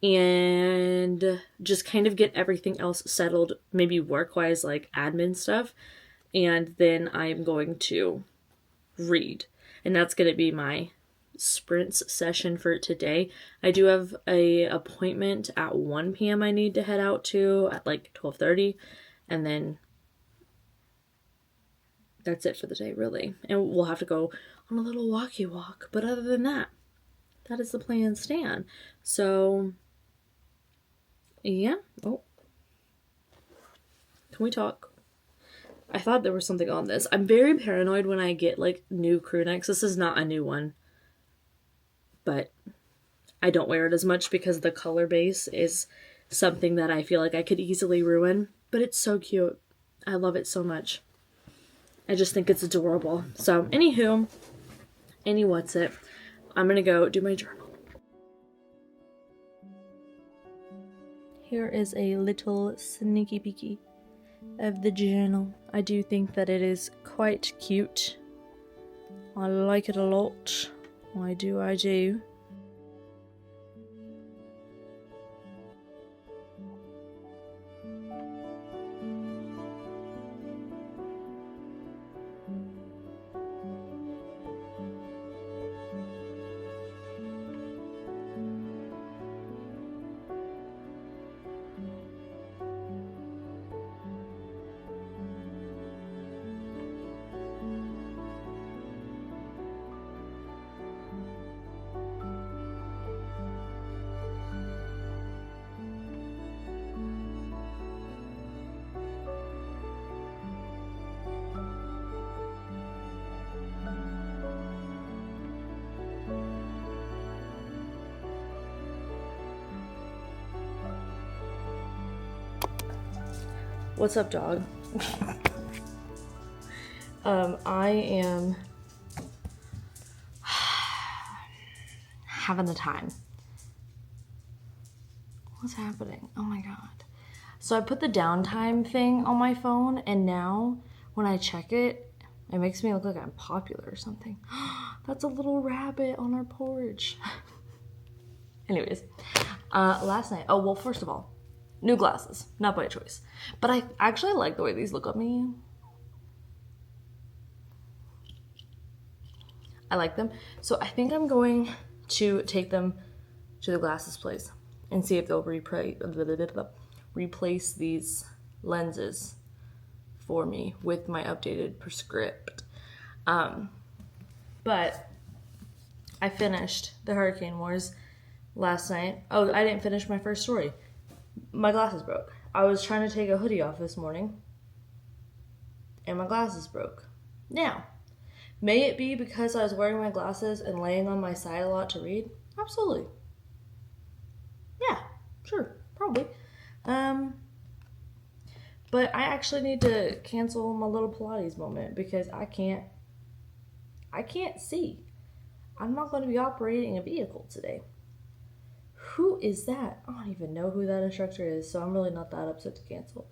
A: and just kind of get everything else settled, maybe work-wise, like admin stuff, and then I'm going to read. And that's going to be my sprints session for today. I do have a appointment at 1 p.m. I need to head out to at like 12:30, and then that's it for the day, really. And we'll have to go on a little walkie walk. But other than that, that is the plan, Stan. So, yeah. Oh. Can we talk? I thought there was something on this. I'm very paranoid when I get, like, new crew necks. This is not a new one. But I don't wear it as much because the color base is something that I feel like I could easily ruin. But it's so cute. I love it so much. I just think it's adorable. So anywho, what's it? I'm gonna go do my journal. Here is a little sneaky peeky of the journal. I do think that it is quite cute. I like it a lot. I do. What's up, dog? I am having the time. What's happening? Oh my god. So I put the downtime thing on my phone, and now when I check it, it makes me look like I'm popular or something. That's a little rabbit on our porch. Anyways, last night, oh well, first of all, new glasses, not by choice. But I actually like the way these look on me. I like them. So I think I'm going to take them to the glasses place and see if they'll replace these lenses for me with my updated prescript. But I finished the Hurricane Wars last night. Oh, I didn't finish my first story. My glasses broke. I was trying to take a hoodie off this morning, and my glasses broke. Now, may it be because I was wearing my glasses and laying on my side a lot to read? Absolutely. Yeah, sure, probably. But I actually need to cancel my little Pilates moment because I can't see. I'm not going to be operating a vehicle today. Who is that? I don't even know who that instructor is, so I'm really not that upset to cancel.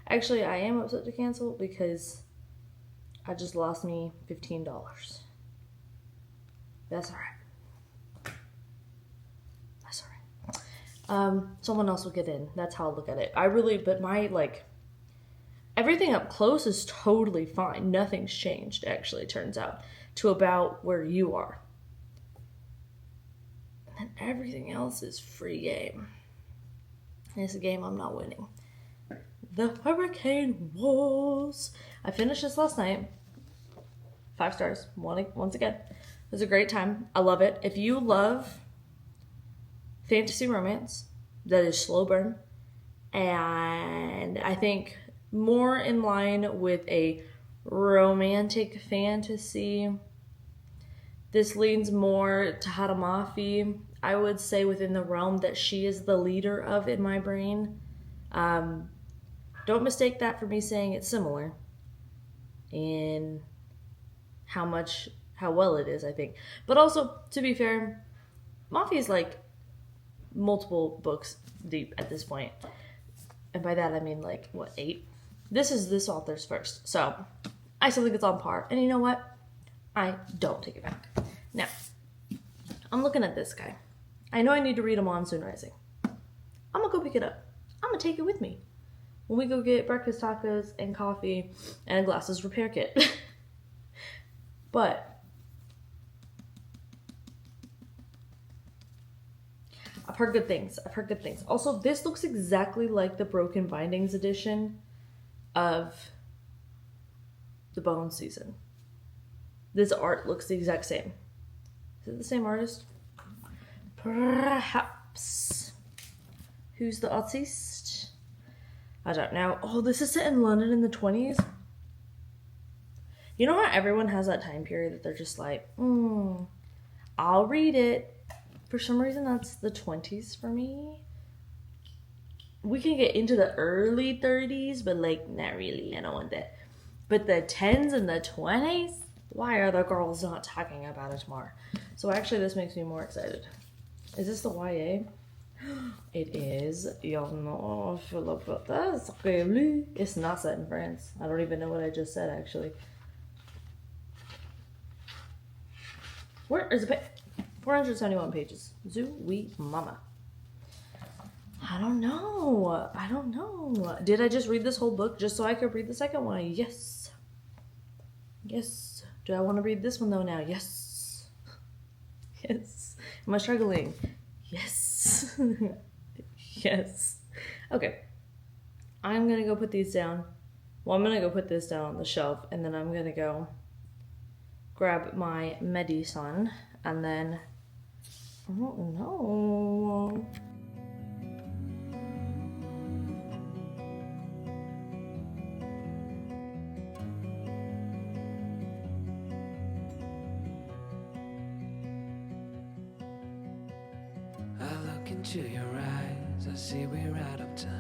A: Actually, I am upset to cancel because I just lost me $15. That's alright. That's alright. Someone else will get in. That's how I look at it. But my, everything up close is totally fine. Nothing's changed, actually, it turns out, to about where you are. And everything else is free game. And it's a game I'm not winning. The Hurricane Wars. I finished this last night. 5 stars. Once again. It was a great time. I love it. If you love fantasy romance that is slow burn, and I think more in line with a romantic fantasy, this leans more to Haramafi, I would say, within the realm that she is the leader of in my brain. Don't mistake that for me saying it's similar in how well it is, I think. But also, to be fair, Mafi is multiple books deep at this point. And by that I mean 8? This is this author's first. So I still think it's on par. And you know what? I don't take it back. Now, I'm looking at this guy. I know I need to read a Monsoon Rising. I'm gonna go pick it up. I'm gonna take it with me when we go get breakfast tacos and coffee and a glasses repair kit. But I've heard good things. Also, this looks exactly like the Broken Bindings edition of the Bone season. This art looks the exact same. Is it the same artist? Perhaps. Who's the artist? I don't know. Oh, this is set in London in the 20s. You know how everyone has that time period that they're just like, I'll read it. For some reason, that's the 20s for me. We can get into the early 30s, but not really. I don't want that. But the 10s and the 20s? Why are the girls not talking about it more? So actually this makes me more excited. Is this the YA? It is. Y'all know I feel about this. It's not set in France. I don't even know what I just said actually. Where is it? 471 pages. Zoo-wee mama. I don't know. I don't know. Did I just read this whole book just so I could read the second one? Yes. Yes. Do I want to read this one though now? Yes. Yes. Am I struggling? Yes. Yes. Okay. I'm going to go put these down. Well, I'm going to go put this down on the shelf and then I'm going to go grab my medicine and then I don't know.
B: I look into your eyes, I see we're out of time.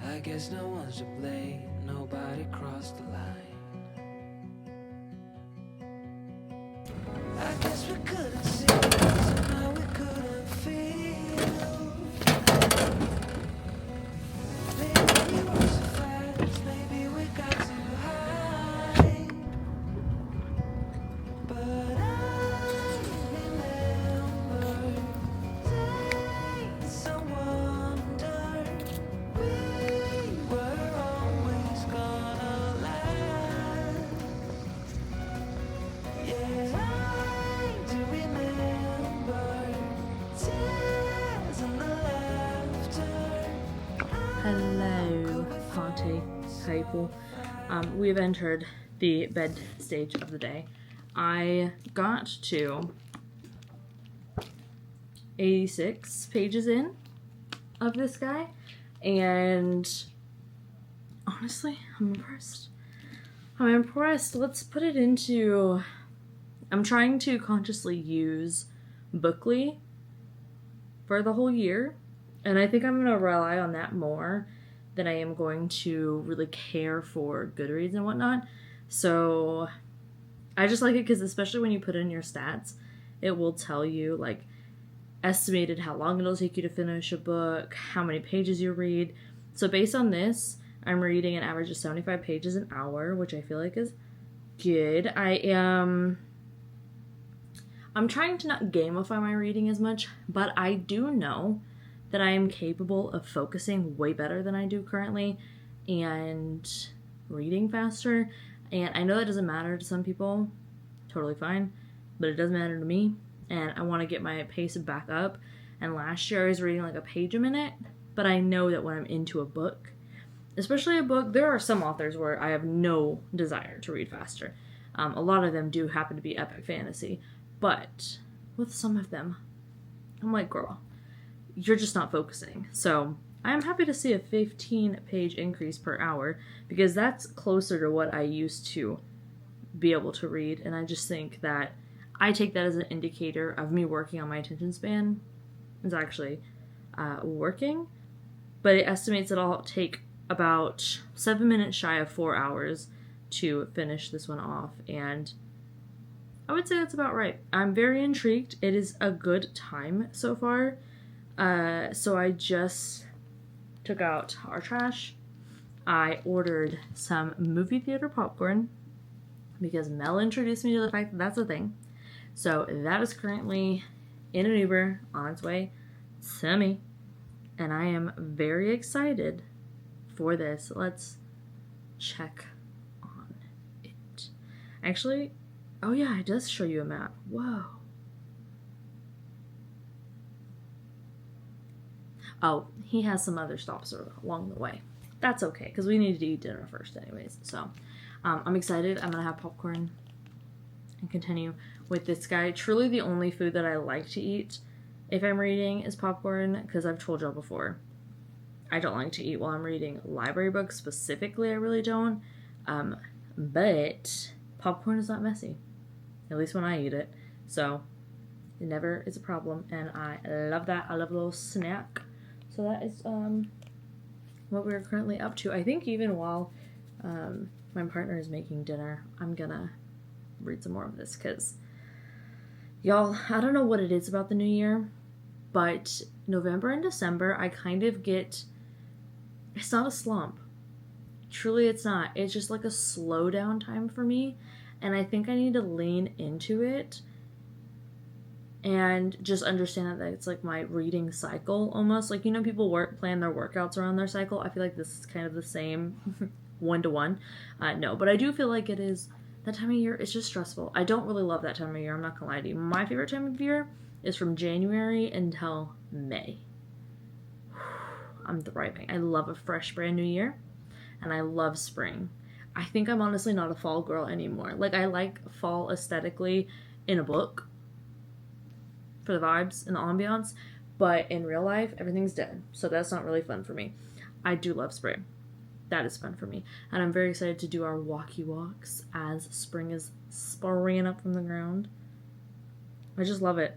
B: I guess no one's to blame, nobody crossed the line. I guess we couldn't see, somehow we couldn't feel. Maybe we were so fast, maybe we got too high. But I remember days I wondered we were always gonna last. Yeah, I do remember tears and the laughter.
A: Hello, party people. We've entered the bed stage of the day. I got to 86 pages in of this guy, and honestly, I'm impressed. I'm impressed. Let's put it into... I'm trying to consciously use Bookly for the whole year, and I think I'm going to rely on that more than I am going to really care for Goodreads and whatnot. So I just like it because especially when you put in your stats, it will tell you like estimated how long it'll take you to finish a book, how many pages you read. So based on this, I'm reading an average of 75 pages an hour, which I feel like is good. I'm trying to not gamify my reading as much, but I do know that I am capable of focusing way better than I do currently and reading faster. And I know that doesn't matter to some people, totally fine, but it does matter to me. And I want to get my pace back up. And last year I was reading like a page a minute, but I know that when I'm into a book, especially a book, there are some authors where I have no desire to read faster. A lot of them do happen to be epic fantasy, but with some of them, I'm like, girl, you're just not focusing. So I'm happy to see a 15-page increase per hour because that's closer to what I used to be able to read. And I just think that I take that as an indicator of me working on my attention span. It's actually working, but it estimates that I'll take about 7 minutes shy of 4 hours to finish this one off. And I would say that's about right. I'm very intrigued. It is a good time so far. So I just took out our trash. I ordered some movie theater popcorn because Mel introduced me to the fact that that's a thing. So that is currently in an Uber on its way to me. And I am very excited for this. Let's check on it. Actually, oh yeah, it does show you a map. Whoa. Oh, he has some other stops along the way. That's okay, because we needed to eat dinner first anyways. So, I'm excited. I'm going to have popcorn and continue with this guy. Truly the only food that I like to eat if I'm reading is popcorn, because I've told y'all before, I don't like to eat while I'm reading library books specifically. I really don't. But popcorn is not messy, at least when I eat it. So, it never is a problem, and I love that. I love a little snack. So that is what we're currently up to. I think even while my partner is making dinner, I'm gonna read some more of this, because y'all, I don't know what it is about the new year, but November and December, I kind of get, it's not a slump. Truly, it's not. It's just like a slow down time for me, and I think I need to lean into it and just understand that it's like my reading cycle almost. Like, you know, people plan their workouts around their cycle. I feel like this is kind of the same, 1-to-1. No, but I do feel like it is, that time of year, it's just stressful. I don't really love that time of year, I'm not gonna lie to you. My favorite time of year is from January until May. I'm thriving. I love a fresh brand new year, and I love spring. I think I'm honestly not a fall girl anymore. Like, I like fall aesthetically in a book for the vibes and the ambiance, but in real life, everything's dead. So that's not really fun for me. I do love spring. That is fun for me. And I'm very excited to do our walkie walks as spring is springing up from the ground. I just love it.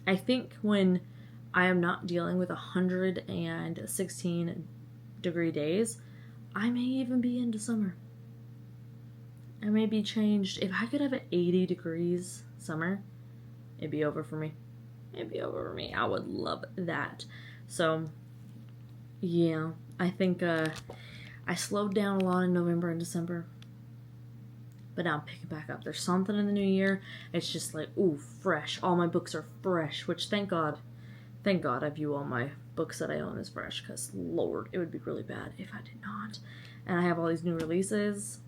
A: I think when I am not dealing with 116 degree days, I may even be into summer. I may be changed. If I could have an 80 degrees summer, it'd be over for me. It'd be over for me. I would love that. So, yeah, I think I slowed down a lot in November and December. But now I'm picking back up. There's something in the new year. It's just like, ooh, fresh. All my books are fresh, which thank God I view all my books that I own as fresh, because Lord, it would be really bad if I did not. And I have all these new releases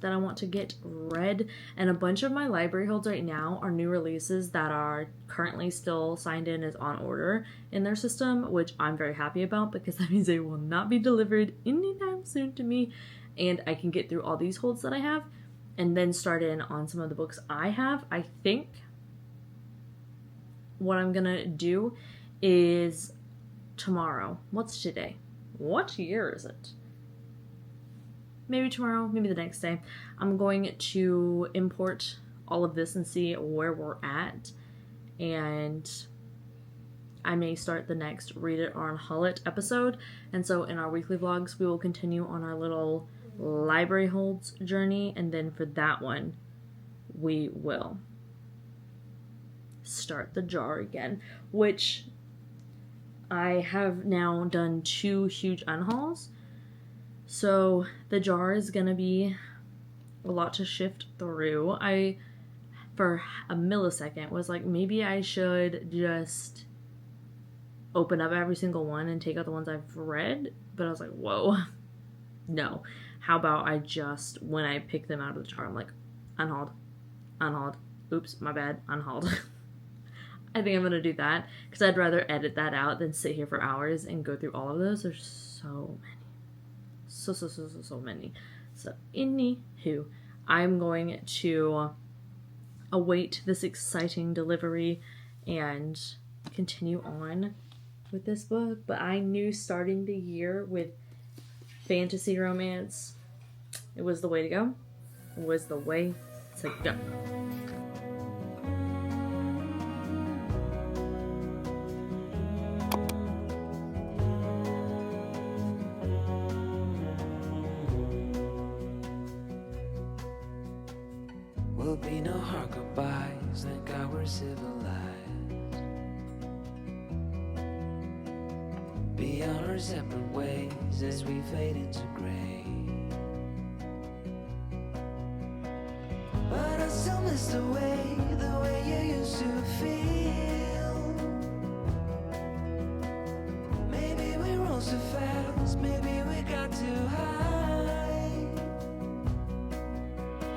A: that I want to get read, and a bunch of my library holds right now are new releases that are currently still signed in as on order in their system, which I'm very happy about, because that means they will not be delivered anytime soon to me, and I can get through all these holds that I have and then start in on some of the books I have. I think what I'm gonna do is tomorrow. What's today? What year is it? Maybe tomorrow, maybe the next day. I'm going to import all of this and see where we're at. And I may start the next Read It or Unhaul It episode. And so in our weekly vlogs, we will continue on our little library holds journey. And then for that one, we will start the jar again, which I have now done 2 huge unhauls. So the jar is gonna be a lot to shift through. I, for a millisecond, was like, maybe I should just open up every single one and take out the ones I've read. But I was like, whoa, no. How about I just, when I pick them out of the jar, I'm like, unhauled, oops, my bad, unhauled. I think I'm gonna do that, because I'd rather edit that out than sit here for hours and go through all of those. There's so many. So many. So, anywho, I'm going to await this exciting delivery and continue on with this book. But I knew starting the year with fantasy romance, it was the way to go. It was the way to go.
B: Will be no hard goodbyes, thank God we're civilized. Be on our separate ways as we fade into gray. But I still miss the way you used to feel. Maybe we rose too fast, maybe we got too high.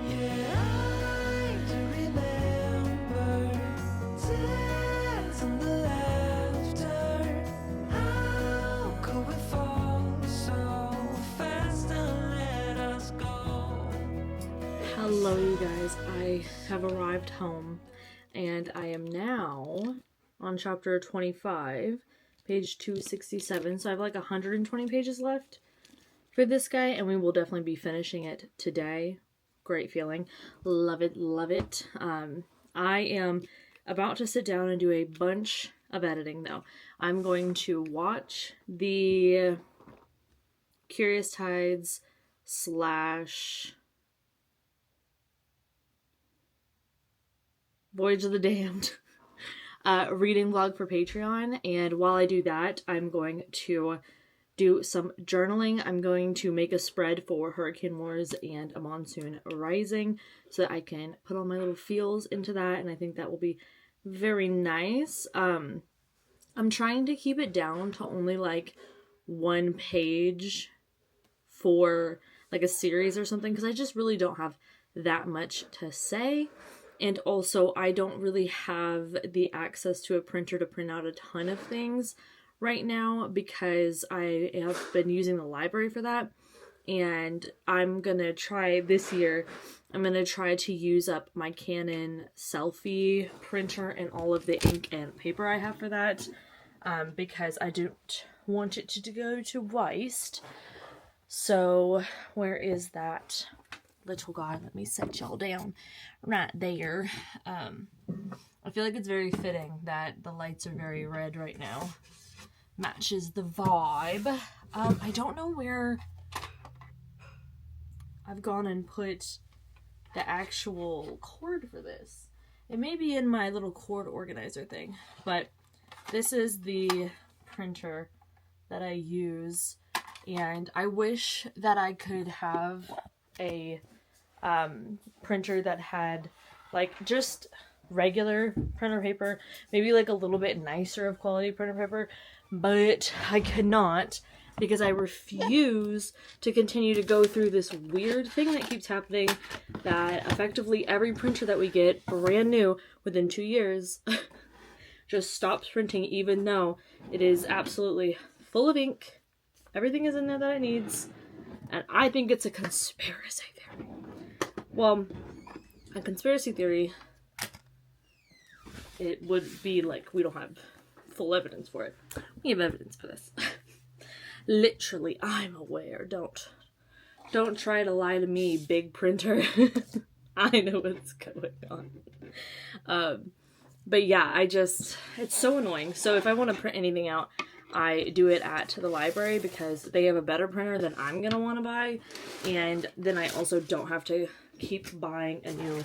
B: Yeah.
A: Hello, you guys. I have arrived home, and I am now on chapter 25, page 267. So I have like 120 pages left for this guy, and we will definitely be finishing it today. Great feeling. Love it, love it. I am about to sit down and do a bunch of editing, though. I'm going to watch the Curious Tides / Voyage of the Damned reading vlog for Patreon. And while I do that, I'm going to do some journaling. I'm going to make a spread for Hurricane Wars and a Monsoon Rising so that I can put all my little feels into that, and I think that will be very nice. I'm trying to keep it down to only like 1 page for like a series or something, because I just really don't have that much to say. And also I don't really have the access to a printer to print out a ton of things right now, because I have been using the library for that. And I'm gonna try this year, I'm gonna try to use up my Canon selfie printer and all of the ink and paper I have for that, because I don't want it to go to waste. So where is that little guy? Let me set y'all down right there. I feel like it's very fitting that the lights are very red right now. Matches the vibe. I don't know where I've gone and put the actual cord for this. It may be in my little cord organizer thing, but this is the printer that I use, and I wish that I could have a printer that had like just regular printer paper, maybe like a little bit nicer of quality printer paper, but I cannot, because I refuse to continue to go through this weird thing that keeps happening, that effectively every printer that we get brand new within 2 years just stops printing, even though it is absolutely full of ink. Everything is in there that it needs, and I think it's a conspiracy theory. Well, a conspiracy theory, it would be like we don't have full evidence for it. We have evidence for this. Literally, I'm aware. Don't try to lie to me, big printer. I know what's going on. But yeah, it's so annoying. So if I want to print anything out, I do it at the library, because they have a better printer than I'm gonna want to buy, and then I also don't have to keep buying a new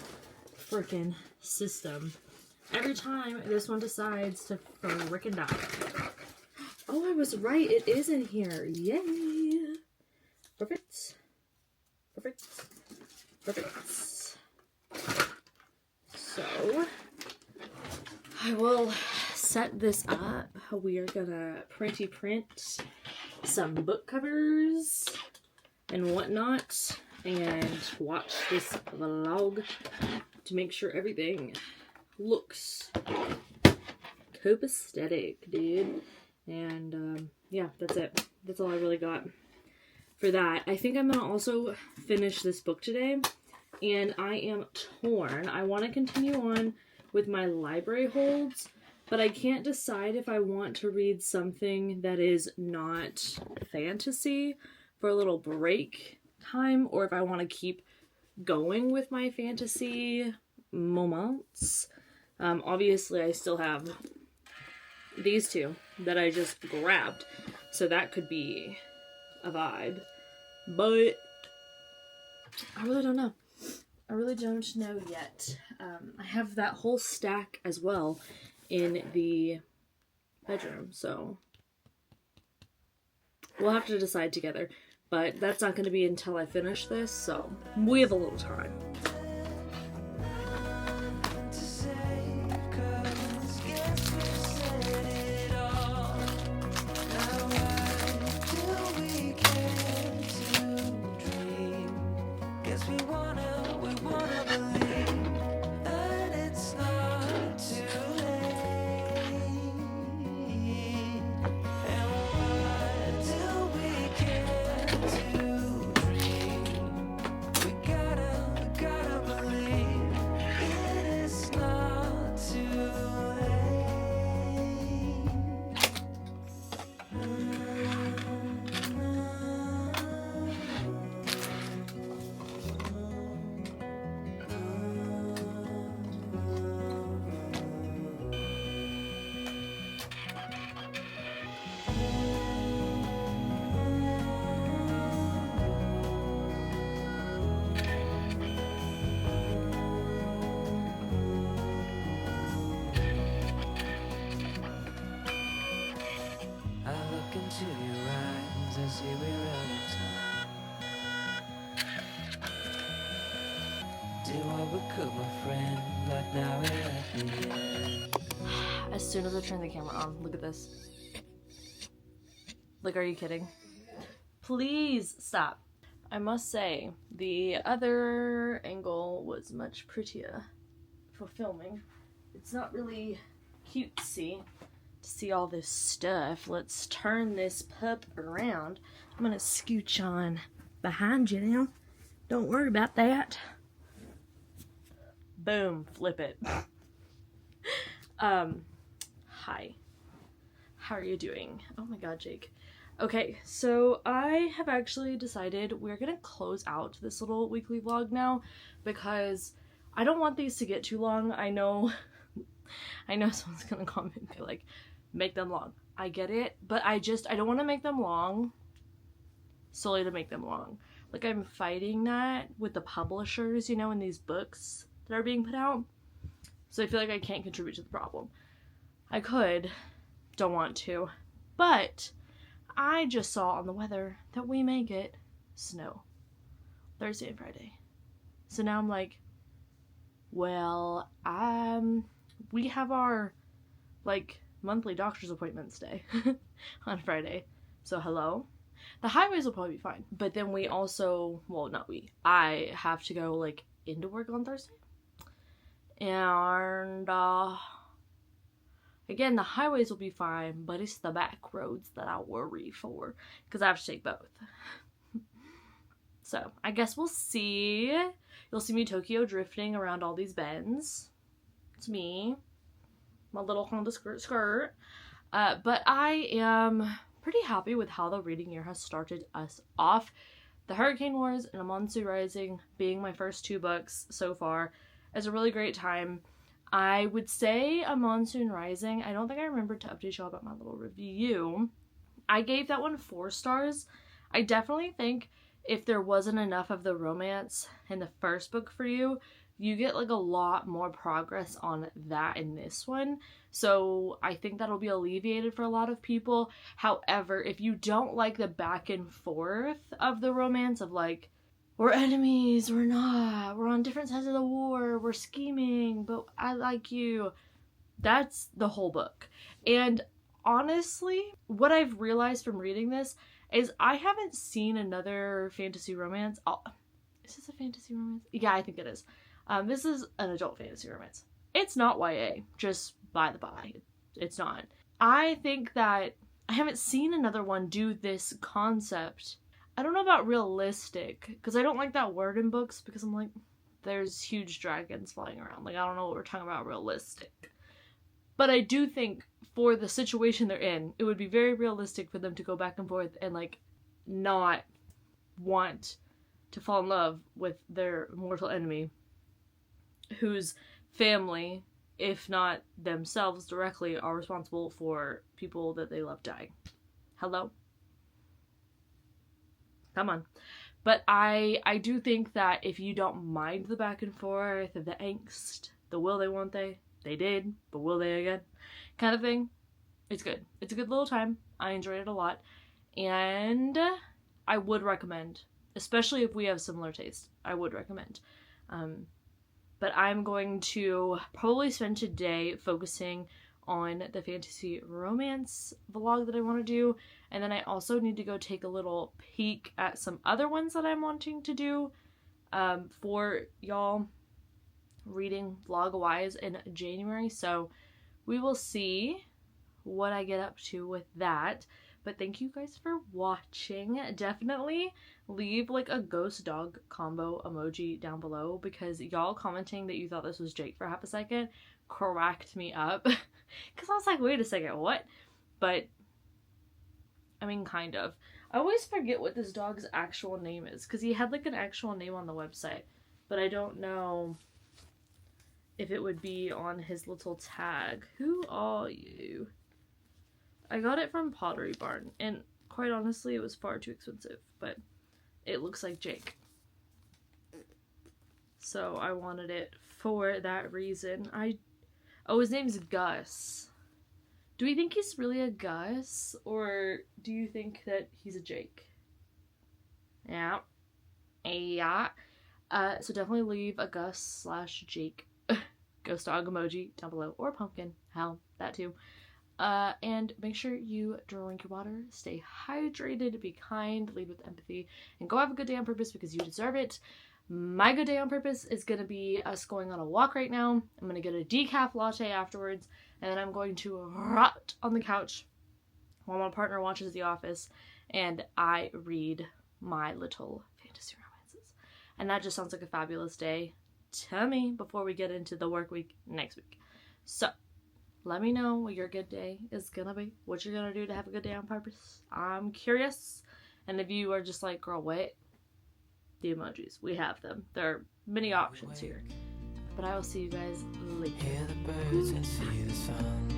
A: freaking system every time this one decides to frickin' die. Oh, I was right. It is in here. Yay. Perfect. Perfect. Perfect. So, I will set this up. We are gonna print some book covers and whatnot, and watch this vlog to make sure everything looks copacetic, dude. And yeah, that's it. That's all I really got for that. I think I'm gonna also finish this book today, and I am torn. I want to continue on with my library holds, but I can't decide if I want to read something that is not fantasy for a little break time, or if I want to keep going with my fantasy moments. Obviously I still have these two that I just grabbed, so that could be a vibe, but I really don't know. I really don't know yet. I have that whole stack as well in the bedroom, so we'll have to decide together, but that's not going to be until I finish this, so we have a little time.
B: 'cause I see we're out of time. Do what we could, my friend, but now we're at the end.
A: As soon as I turn the camera on, look at this. Like, are you kidding? Please stop. I must say, the other angle was much prettier for filming. It's not really cutesy to see all this stuff. Let's turn this pup around. I'm gonna scooch on behind you now. Don't worry about that. Boom, flip it. Hi. How are you doing? Oh my god, Jake. Okay, so I have actually decided we're gonna close out this little weekly vlog now because I don't want these to get too long. I know someone's gonna comment and be like, make them long. I get it, but I don't want to make them long solely to make them long. Like, I'm fighting that with the publishers, you know, in these books that are being put out. So I feel like I can't contribute to the problem. I could, don't want to, but I just saw on the weather that we may get snow Thursday and Friday. So now I'm like, well, we have our, like, monthly doctor's appointments day on Friday. So hello? The highways will probably be fine. But then we also, well, not we, I have to go, like, into work on Thursday. And, again, the highways will be fine, but it's the back roads that I worry for, because I have to take both. So, I guess we'll see. You'll see me Tokyo drifting around all these bends. It's me. My little Honda skirt. But I am pretty happy with how the reading year has started us off. The Hurricane Wars and A Monsoon Rising being my first 2 books so far is a really great time. I would say A Monsoon Rising, I don't think I remembered to update y'all about my little review. I gave that one 4 stars. I definitely think if there wasn't enough of the romance in the first book for you, you get like a lot more progress on that in this one. So I think that'll be alleviated for a lot of people. However, if you don't like the back and forth of the romance of like, we're enemies, we're not, we're on different sides of the war, we're scheming, but I like you. That's the whole book. And honestly, what I've realized from reading this is I haven't seen another fantasy romance. Is this a fantasy romance? Yeah, I think it is. This is an adult fantasy romance. It's not YA, just by the by. It's not. I think that I haven't seen another one do this concept. I don't know about realistic, because I don't like that word in books, because I'm like, there's huge dragons flying around. Like, I don't know what we're talking about realistic. But I do think for the situation they're in, it would be very realistic for them to go back and forth and, like, not want to fall in love with their mortal enemy, whose family, if not themselves directly, are responsible for people that they love dying. Hello? Come on. But I do think that if you don't mind the back and forth, the angst, the will they, won't they did, but will they again, kind of thing, it's good. It's a good little time. I enjoyed it a lot. And I would recommend, especially if we have similar taste, I would recommend. But I'm going to probably spend today focusing on the fantasy romance vlog that I want to do, and then I also need to go take a little peek at some other ones that I'm wanting to do for y'all reading vlog wise in January. So we will see what I get up to with that. But thank you guys for watching. Definitely leave like a ghost dog combo emoji down below, because y'all commenting that you thought this was Jake for half a second cracked me up. Because I was like, wait a second, what? But, I mean, kind of. I always forget what this dog's actual name is, because he had like an actual name on the website, but I don't know if it would be on his little tag. Who are you? I got it from Pottery Barn, and quite honestly, it was far too expensive, but it looks like Jake. So I wanted it for that reason. Oh, his name's Gus. Do we think he's really a Gus, or do you think that he's a Jake? Yeah. Yeah. So definitely leave a Gus / Jake ghost dog emoji down below, or pumpkin. Hell, that too. And make sure you drink your water, stay hydrated, be kind, lead with empathy, and go have a good day on purpose because you deserve it. My good day on purpose is going to be us going on a walk right now. I'm going to get a decaf latte afterwards, and then I'm going to rot on the couch while my partner watches The Office, and I read my little fantasy romances. And that just sounds like a fabulous day to me before we get into the work week next week. So, let me know what your good day is gonna be, what you're gonna do to have a good day on purpose. I'm curious. And if you are just like, girl, wait, the emojis, we have them. There are many options here. But I will see you guys later.
B: Hear the birds and see the sun.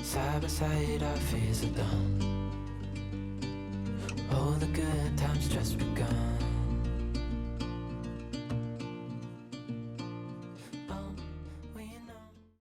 B: Side by side, our fears are done. All the good times just begun.